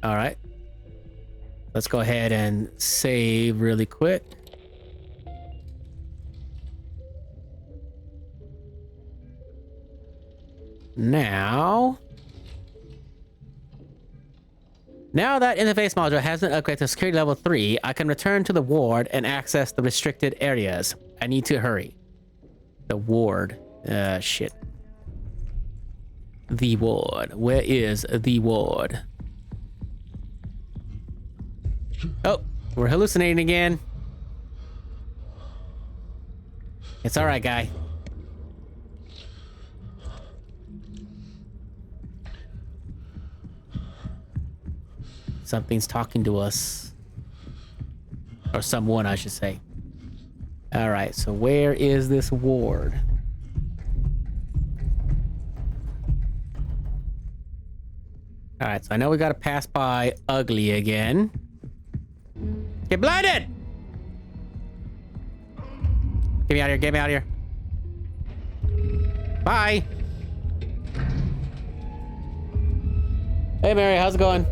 All right. Let's go ahead and save really quick. Now that interface module has been upgraded to security level 3, I can return to the ward and access the restricted areas. I need to hurry. The ward. Shit. The ward. Where is the ward? Oh, we're hallucinating again. It's alright, guy. Something's talking to us. Or someone, I should say. All right, so where is this ward? All right, so I know we got to pass by Ugly again. Get blinded! Get me out of here, get me out of here. Bye. Hey, Mary, how's it going?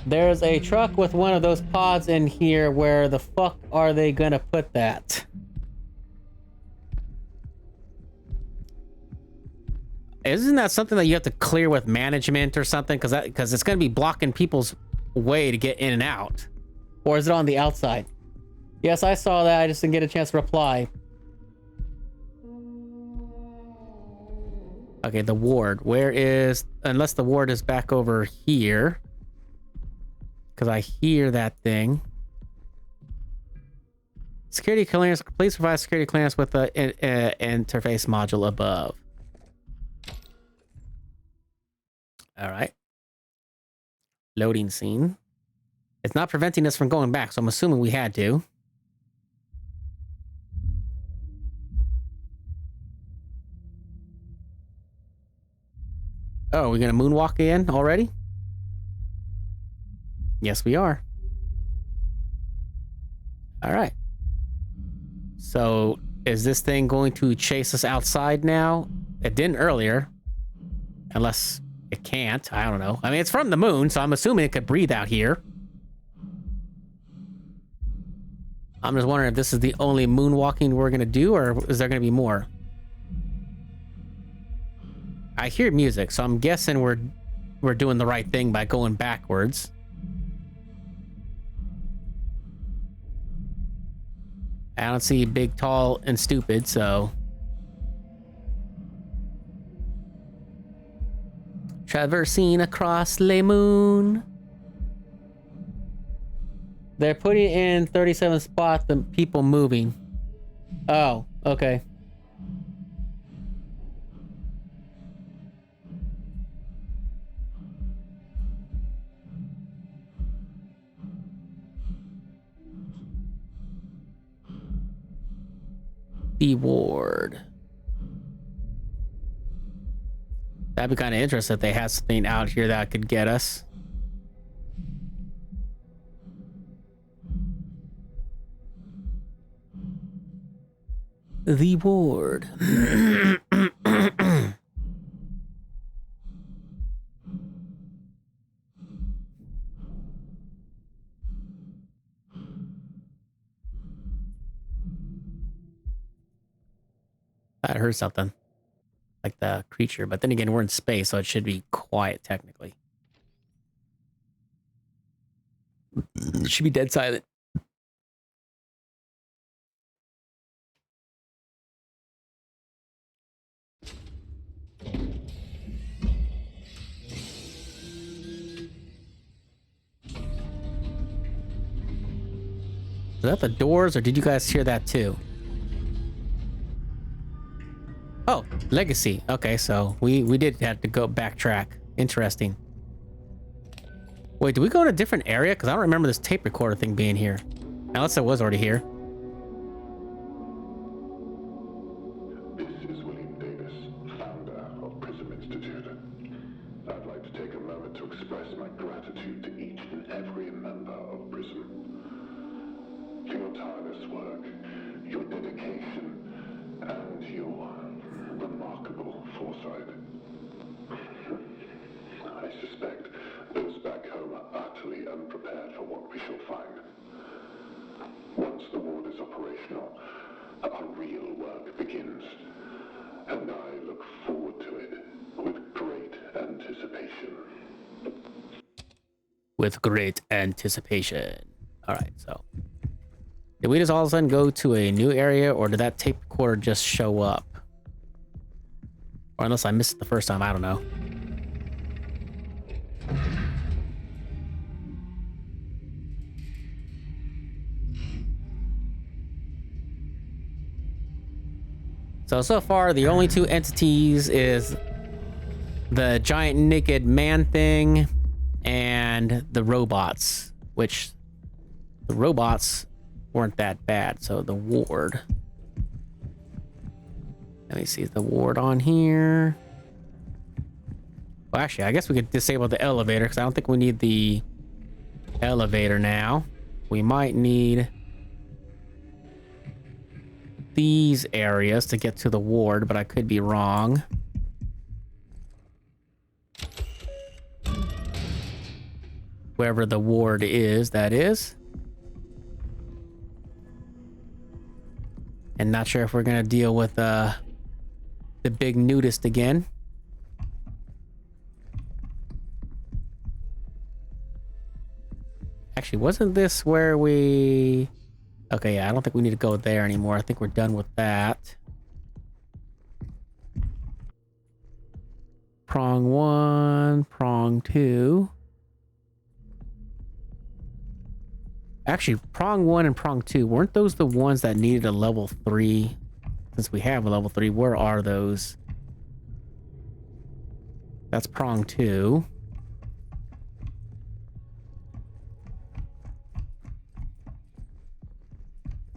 There's a truck with one of those pods in here. Where the fuck are they gonna put that? Isn't that something that you have to clear with management or something? Because it's gonna be blocking people's way to get in and out. Or is it on the outside? Yes, I saw that. I just didn't get a chance to reply. Okay, the ward. Where is... Unless the ward is back over here. Because I hear that thing. Security clearance. Please provide security clearance with the interface module above. All right. Loading scene. It's not preventing us from going back, so I'm assuming we had to. Oh, we're gonna moonwalk again already? Yes, we are. All right. So, is this thing going to chase us outside now? It didn't earlier. Unless it can't. I don't know. I mean, it's from the moon, so I'm assuming it could breathe out here. I'm just wondering if this is the only moonwalking we're gonna do, or is there gonna be more? I hear music, so I'm guessing we're doing the right thing by going backwards. I don't see big, tall, and stupid, so... Traversing across Le Moon. They're putting in 37 spots the people moving. Oh, okay. The ward. That'd be kind of interesting if they had something out here that could get us. The ward. I heard something. Like the creature, but then again, we're in space, so it should be quiet technically. It should be dead silent. Is that the doors, or did you guys hear that too? Oh, legacy. Okay, so we did have to go backtrack. Interesting. Wait, did we go to a different area? Because I don't remember this tape recorder thing being here. Unless it was already here. This is William Davis, founder of Prism Institute. I'd like to take a moment to express my gratitude to each and every member of Prism. For your tireless work, your dedication, and your remarkable foresight. I suspect those back home are utterly unprepared for what we shall find. Once the ward is operational, our real work begins, and I look forward to it with great anticipation. With great anticipation. All right, so did we just all of a sudden go to a new area, or did that tape recorder just show up? Or unless I missed it the first time, I don't know. So far, the only two entities is the giant naked man thing and the robots, which the robots weren't that bad. So the ward. Let me see, is the ward on here? Well, actually, I guess we could disable the elevator because I don't think we need the elevator now. We might need these areas to get to the ward, but I could be wrong. Wherever the ward is, that is. And not sure if we're gonna deal with the big nudist again. Actually, wasn't this where we... Okay, yeah, I don't think we need to go there anymore. I think we're done with that. Prong 1, prong 2. Actually, prong 1 and prong 2, weren't those the ones that needed a level 3? Since we have a level 3, where are those? That's prong 2.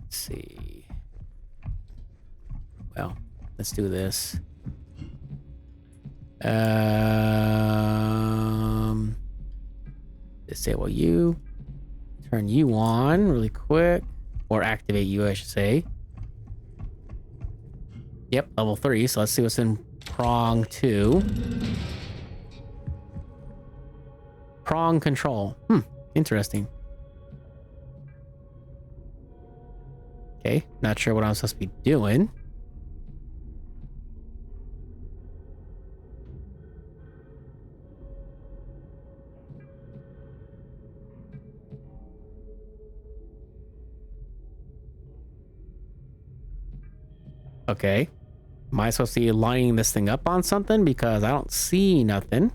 Let's see. Well, let's do this. Disable you. Turn you on really quick. Or activate you, I should say. Yep, level 3. So let's see what's in prong 2. Prong control. Interesting. Okay, not sure what I'm supposed to be doing. Okay. Am I supposed to be lining this thing up on something? Because I don't see nothing.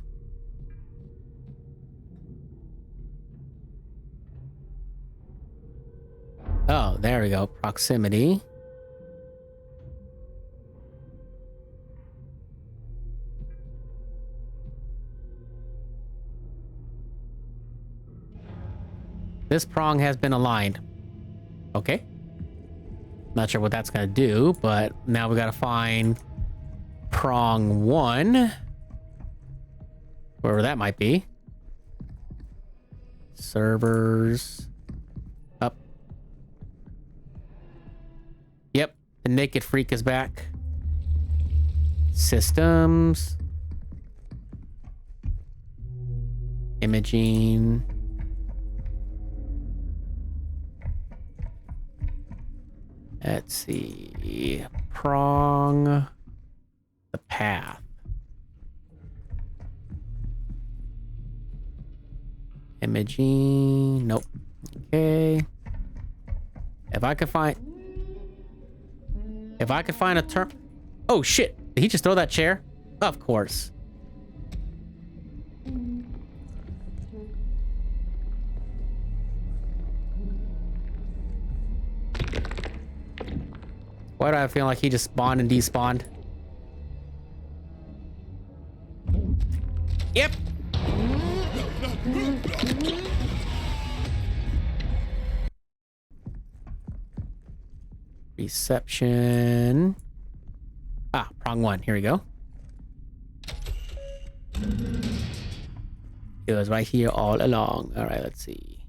Oh, there we go. Proximity. This prong has been aligned. Okay. Not sure what that's gonna do, but now we gotta find prong 1. Wherever that might be. Servers. Up. Yep, the naked freak is back. Systems. Imaging. Let's see. Prong. The path. Imaging. Nope. Okay. If I could find a term. Oh shit. Did he just throw that chair? Of course. Why do I feel like he just spawned and despawned? Yep. Reception. Ah, prong 1. Here we go. It was right here all along. All right, let's see.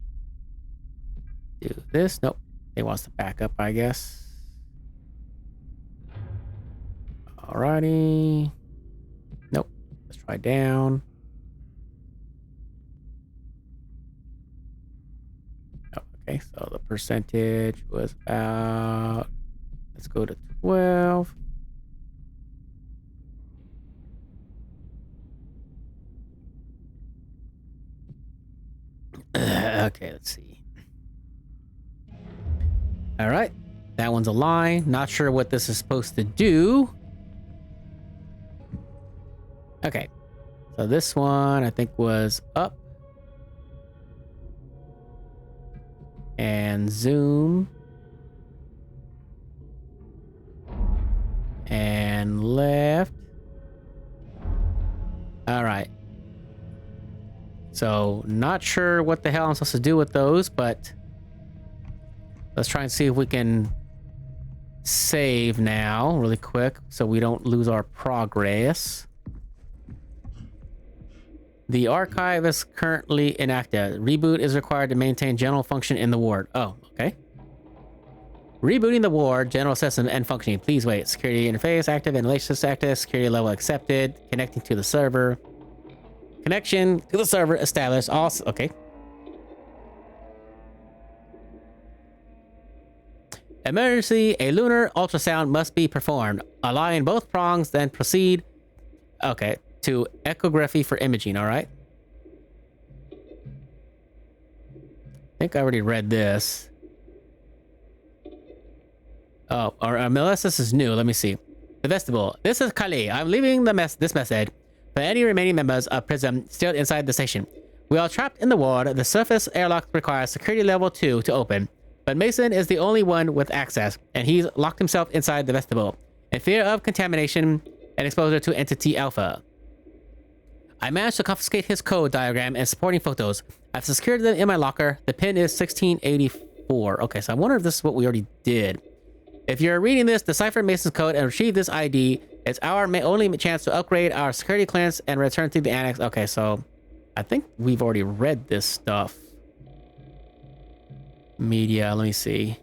Do this. Nope. It wants to back up, I guess. Alrighty. Nope. Let's try down. Oh, okay, so the percentage was about... Let's go to 12. Okay, let's see. All right. That one's a line. Not sure what this is supposed to do. Okay. So this one, I think, was up. And zoom. And left. All right. So, not sure what the hell I'm supposed to do with those, but let's try and see if we can save now really quick so we don't lose our progress. The archive is currently inactive. Reboot is required to maintain general function in the ward. Oh, okay. Rebooting the ward, general system and functioning. Please wait. Security interface active, ventilation system active, security level accepted, connecting to the server. Connection to the server established. Also, okay. Emergency, a lunar ultrasound must be performed. Align both prongs, then proceed. Okay, to echography for imaging, all right? I think I already read this. Oh, or Melissa, this is new. Let me see. The vestibule. This is Kali. I'm leaving this message for any remaining members of Prism still inside the station. We are trapped in the ward. The surface airlock requires security level 2 to open, but Mason is the only one with access, and he's locked himself inside the vestibule in fear of contamination and exposure to Entity Alpha. I managed to confiscate his code diagram and supporting photos. I've secured them in my locker. The pin is 1684. Okay, so I wonder if this is what we already did. If you're reading this, decipher Mason's code and retrieve this ID. It's our only chance to upgrade our security clearance and return to the annex. Okay, so I think we've already read this stuff. Media, let me see.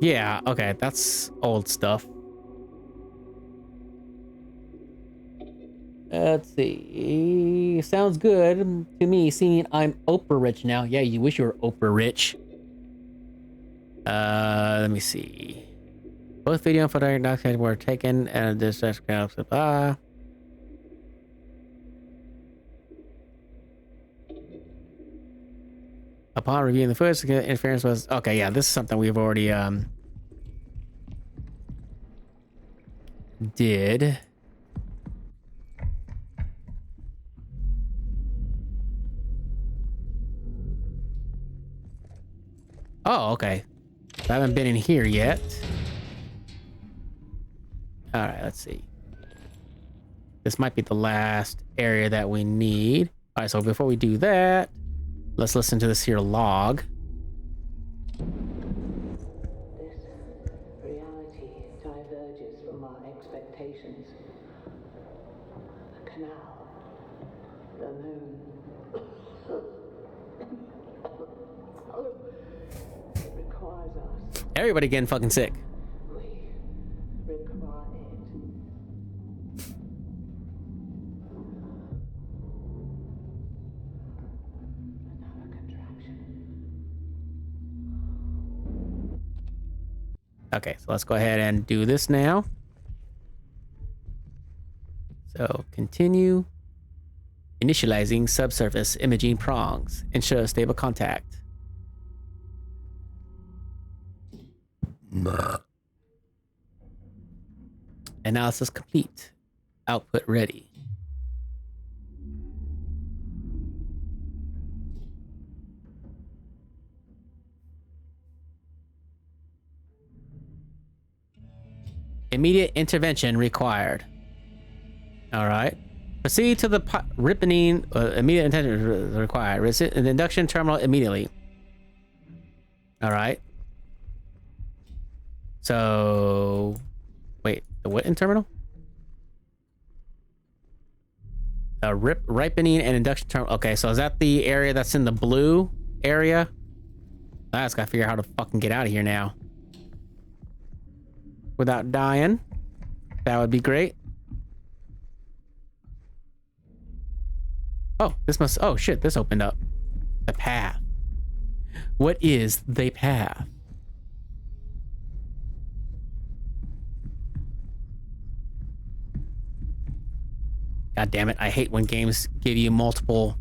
Yeah, okay, that's old stuff. Let's see. Sounds good to me, seeing I'm Oprah rich now. Yeah, you wish you were Oprah rich. Let me see. Both video and photographic documents were taken and this blah. Upon reviewing the footage, interference was okay. Yeah, this is something we've already did. Oh, okay. I haven't been in here yet. All right, let's see. This might be the last area that we need. All right, so before we do that, let's listen to this here log. This reality diverges from our expectations. The canal, the moon. It requires us. Everybody getting fucking sick. We require it. Another contraction. Okay, so let's go ahead and do this now. So continue. Initializing subsurface imaging prongs. Ensure stable contact. Analysis complete. Output ready. Immediate intervention required. All right. Proceed to the ripening. Immediate intervention required. Visit the induction terminal immediately. All right. So, wait, the what in terminal? Ripening and induction terminal. Okay, so is that the area that's in the blue area? I just gotta figure out how to fucking get out of here now without dying. That would be great. Oh, this must. Oh shit, this opened up. The path. What is the path? God damn it, I hate when games give you multiple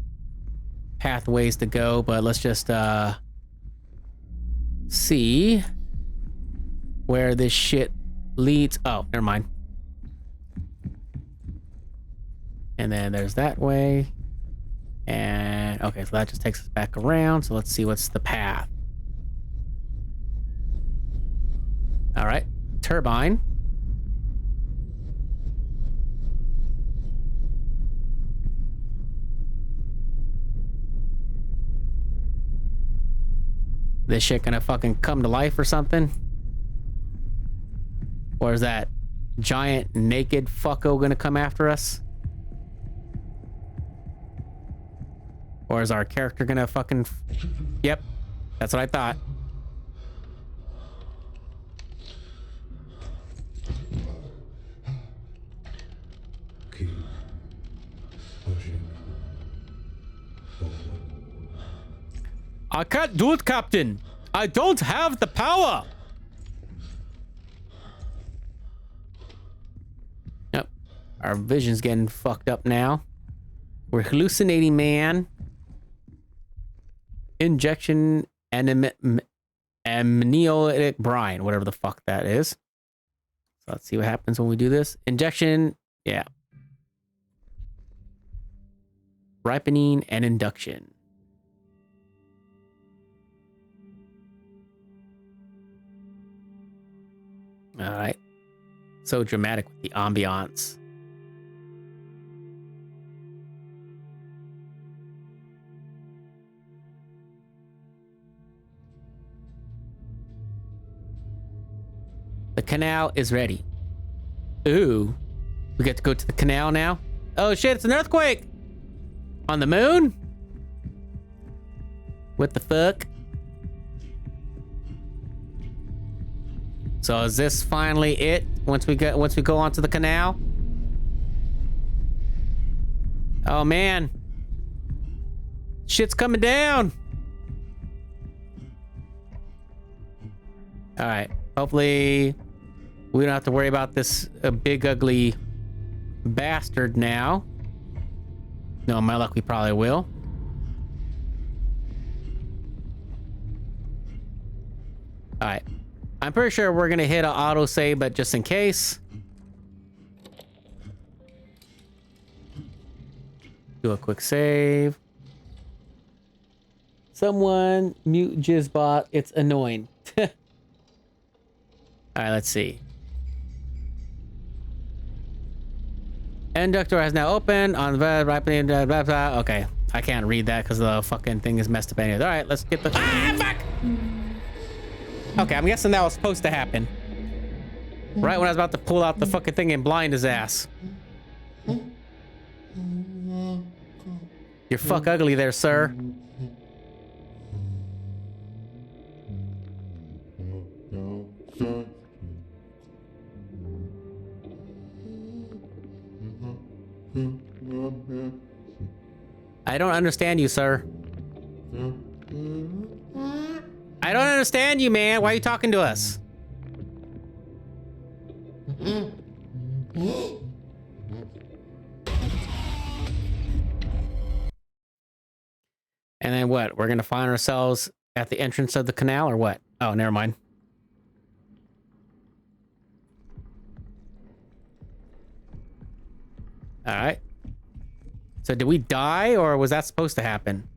pathways to go, but let's just see where this shit leads. Oh, never mind. And then there's that way. And okay, so that just takes us back around. So let's see what's the path. All right, turbine. This shit gonna fucking come to life or something? Or is that giant naked fucko gonna come after us? Or is our character gonna fucking... Yep, that's what I thought. Keep pushing forward. I can't do it, Captain. I don't have the power. Yep. Our vision's getting fucked up now. We're hallucinating, man. Injection amniotic brine, whatever the fuck that is. So let's see what happens when we do this. Injection, yeah. Ripening and induction. All right. So dramatic with the ambiance. The canal is ready. Ooh. We get to go to the canal now? Oh shit, it's an earthquake! On the moon? What the fuck? So is this finally it? Once we go onto the canal? Oh man. Shit's coming down. All right. Hopefully we don't have to worry about this big ugly bastard now. No, my luck, we probably will. All right. I'm pretty sure we're gonna hit an auto save, but just in case. Do a quick save. Someone mute Jizzbot. It's annoying. All right, let's see. Inductor has now opened on the right. Blah, blah, blah. Okay, I can't read that because the fucking thing is messed up anyways. All right, let's get the... Ah, fuck! Okay, I'm guessing that was supposed to happen. Right when I was about to pull out the fucking thing and blind his ass. You're fuck ugly there, sir. I don't understand you, sir. I don't understand you, man. Why are you talking to us? And then what? We're gonna find ourselves at the entrance of the canal or what? Oh, never mind. All right. So did we die or was that supposed to happen?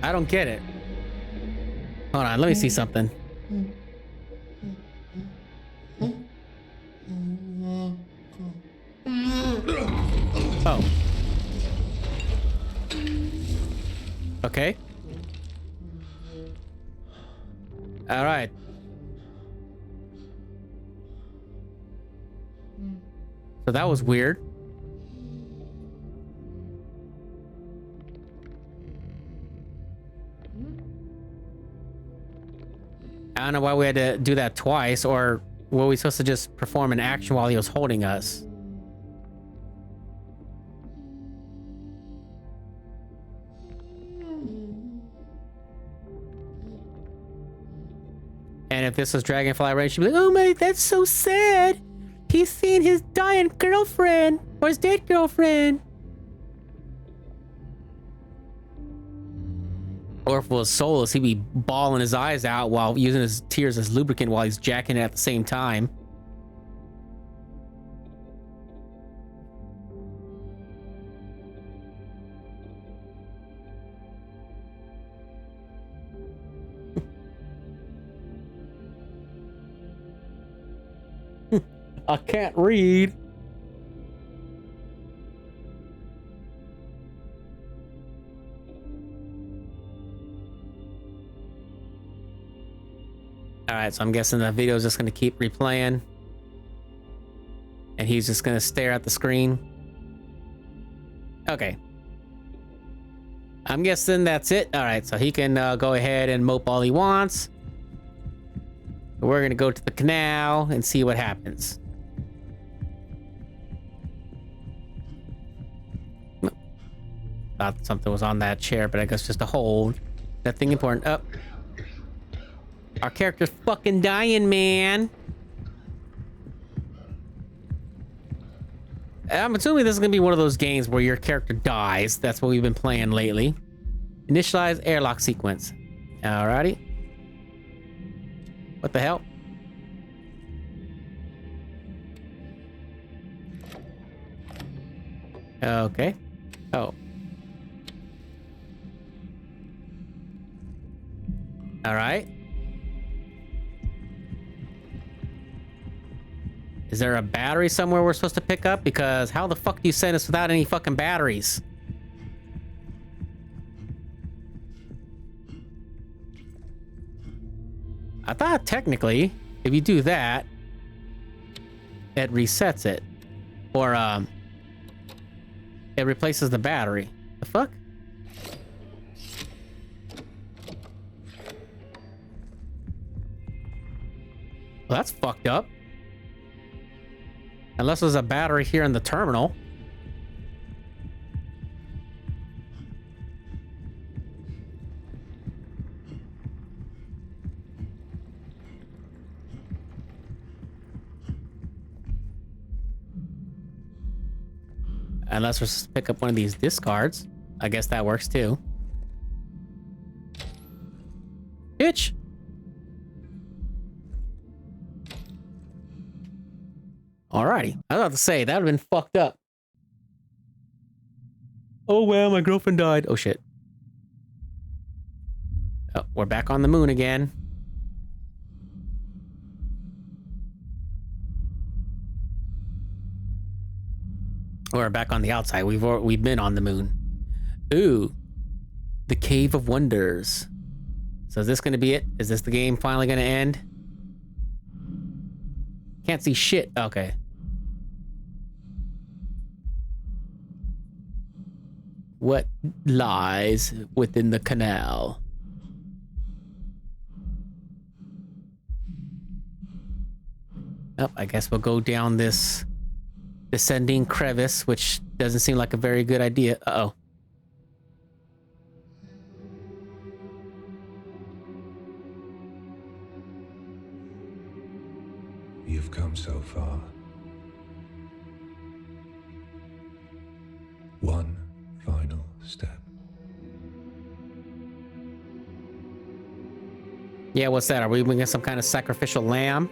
I don't get it. Hold on, let me see something. Oh. Okay. All right. So that was weird. I don't know why we had to do that twice, or were we supposed to just perform an action while he was holding us? And if this was Dragonfly Rain, she'd be like, oh my, that's so sad. He's seeing his dying girlfriend, or his dead girlfriend. Or if it was soulless, he'd be bawling his eyes out while using his tears as lubricant while he's jacking it at the same time. I can't read. Alright, so I'm guessing the video is just gonna keep replaying. And he's just gonna stare at the screen. Okay. I'm guessing that's it. Alright, so he can go ahead and mope all he wants. We're gonna go to the canal and see what happens. Thought something was on that chair, but I guess just a hold. Nothing important. Up. Our character's fucking dying, man. I'm assuming this is gonna be one of those games where your character dies. That's what we've been playing lately. Initialize airlock sequence. Alrighty. What the hell? Okay. Oh. Alright. Is there a battery somewhere we're supposed to pick up? Because how the fuck do you send us without any fucking batteries? I thought technically, if you do that, it resets it. Or, it replaces the battery. The fuck? Well, that's fucked up. Unless there's a battery here in the terminal. Unless we're supposed to pick up one of these discards. I guess that works too. Bitch! Alrighty. I was about to say, that would have been fucked up. Oh well, my girlfriend died. Oh shit. Oh, we're back on the moon again. We're back on the outside. We've been on the moon. Ooh. The Cave of Wonders. So is this gonna be it? Is this the game finally gonna end? Can't see shit. Okay. What lies within the canal? Oh, I guess we'll go down this descending crevice, which doesn't seem like a very good idea. Uh-oh. You've come so far. One final step. Yeah, what's that? Are we bringing some kind of sacrificial lamb?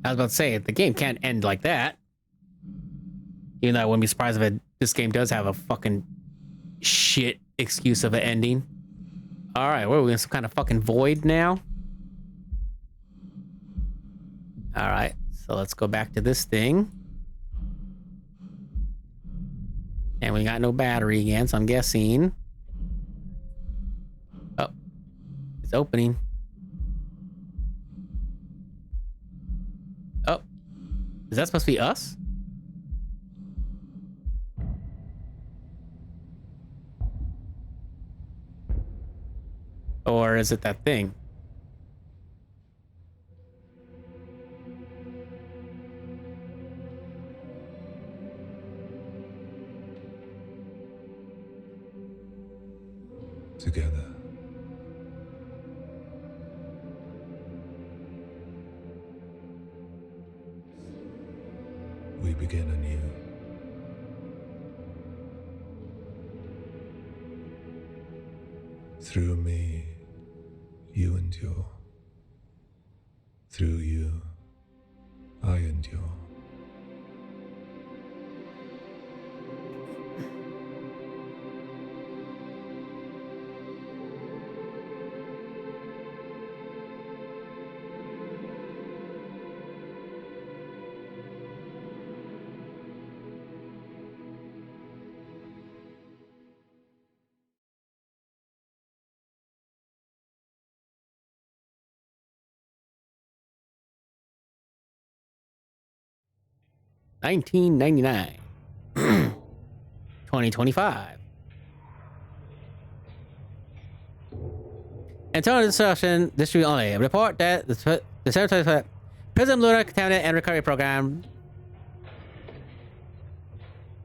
I was about to say, the game can't end like that. Even though I wouldn't be surprised if this game does have a fucking shit excuse of an ending. Alright, what are we in some kind of fucking void now? Alright, so let's go back to this thing. And we got no battery again, so I'm guessing... Oh. It's opening. Oh. Is that supposed to be us? Or is it that thing? together. We begin anew. Through me, you endure. Through you, I endure. $19.99. 2025. Internal discussion, distribute only. Report that the Secretary Prism Lunar Contaminant and Recovery Program.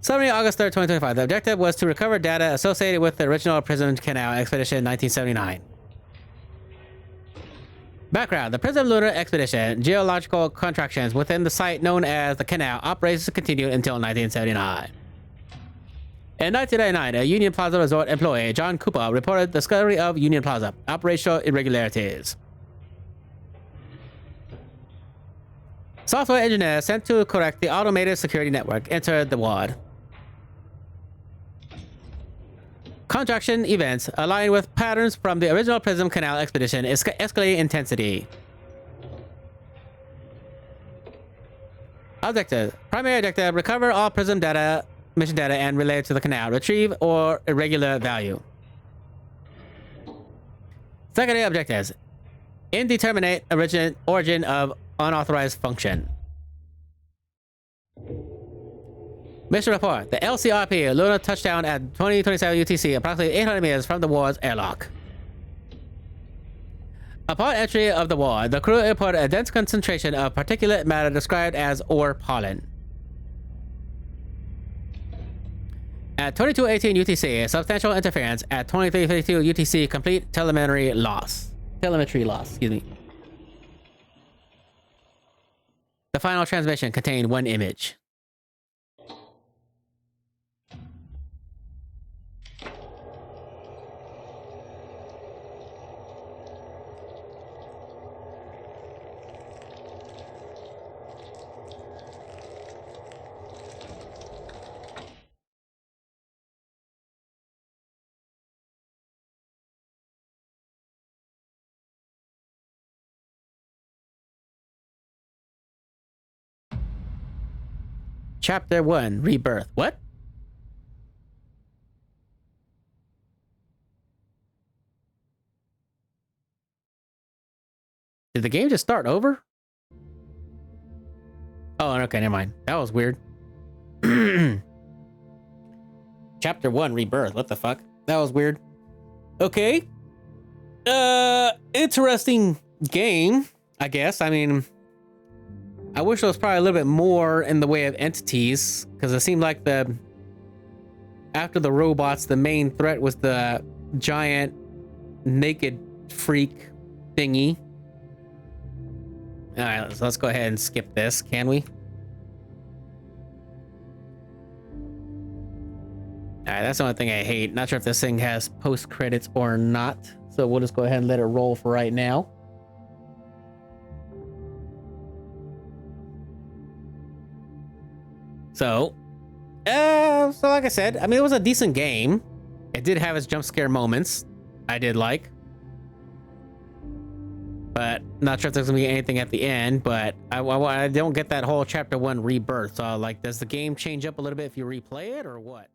Summary, August 3rd, 2025. The objective was to recover data associated with the original Prism Canal Expedition in 1979. Background: the Prism Lunar Expedition, geological contractions within the site known as the Canal, operations continued until 1979. In 1999, a Union Plaza Resort employee, John Cooper, reported the discovery of Union Plaza operational irregularities. Software engineers sent to correct the automated security network entered the ward. Contraction events align with patterns from the original Prism Canal expedition escalating intensity. Objective: primary objective, recover all Prism data, mission data, and relay it to the canal. Retrieve or irregular value. Secondary objectives: indeterminate origin of unauthorized function. Mission report: the LCRP lunar touchdown at 2027 UTC, approximately 800 meters from the ward's airlock. Upon entry of the ward, the crew reported a dense concentration of particulate matter described as ore pollen. At 2218 UTC, substantial interference. At 2352 UTC, complete telemetry loss. Excuse me. The final transmission contained one image. Chapter 1, Rebirth. What? Did the game just start over? Oh, okay, never mind. That was weird. Chapter 1, Rebirth. What the fuck? That was weird. Okay. Interesting game, I guess. I mean, I wish there was probably a little bit more in the way of entities, because it seemed like after the robots, the main threat was the giant naked freak thingy. All right, so let's go ahead and skip this, can we? All right, that's the only thing I hate. Not sure if this thing has post credits or not, so we'll just go ahead and let it roll for right now. So like I said, I mean, it was a decent game. It did have its jump scare moments. I did like. But not sure if there's gonna be anything at the end, but I don't get that whole chapter 1 rebirth. So like, does the game change up a little bit if you replay it or what?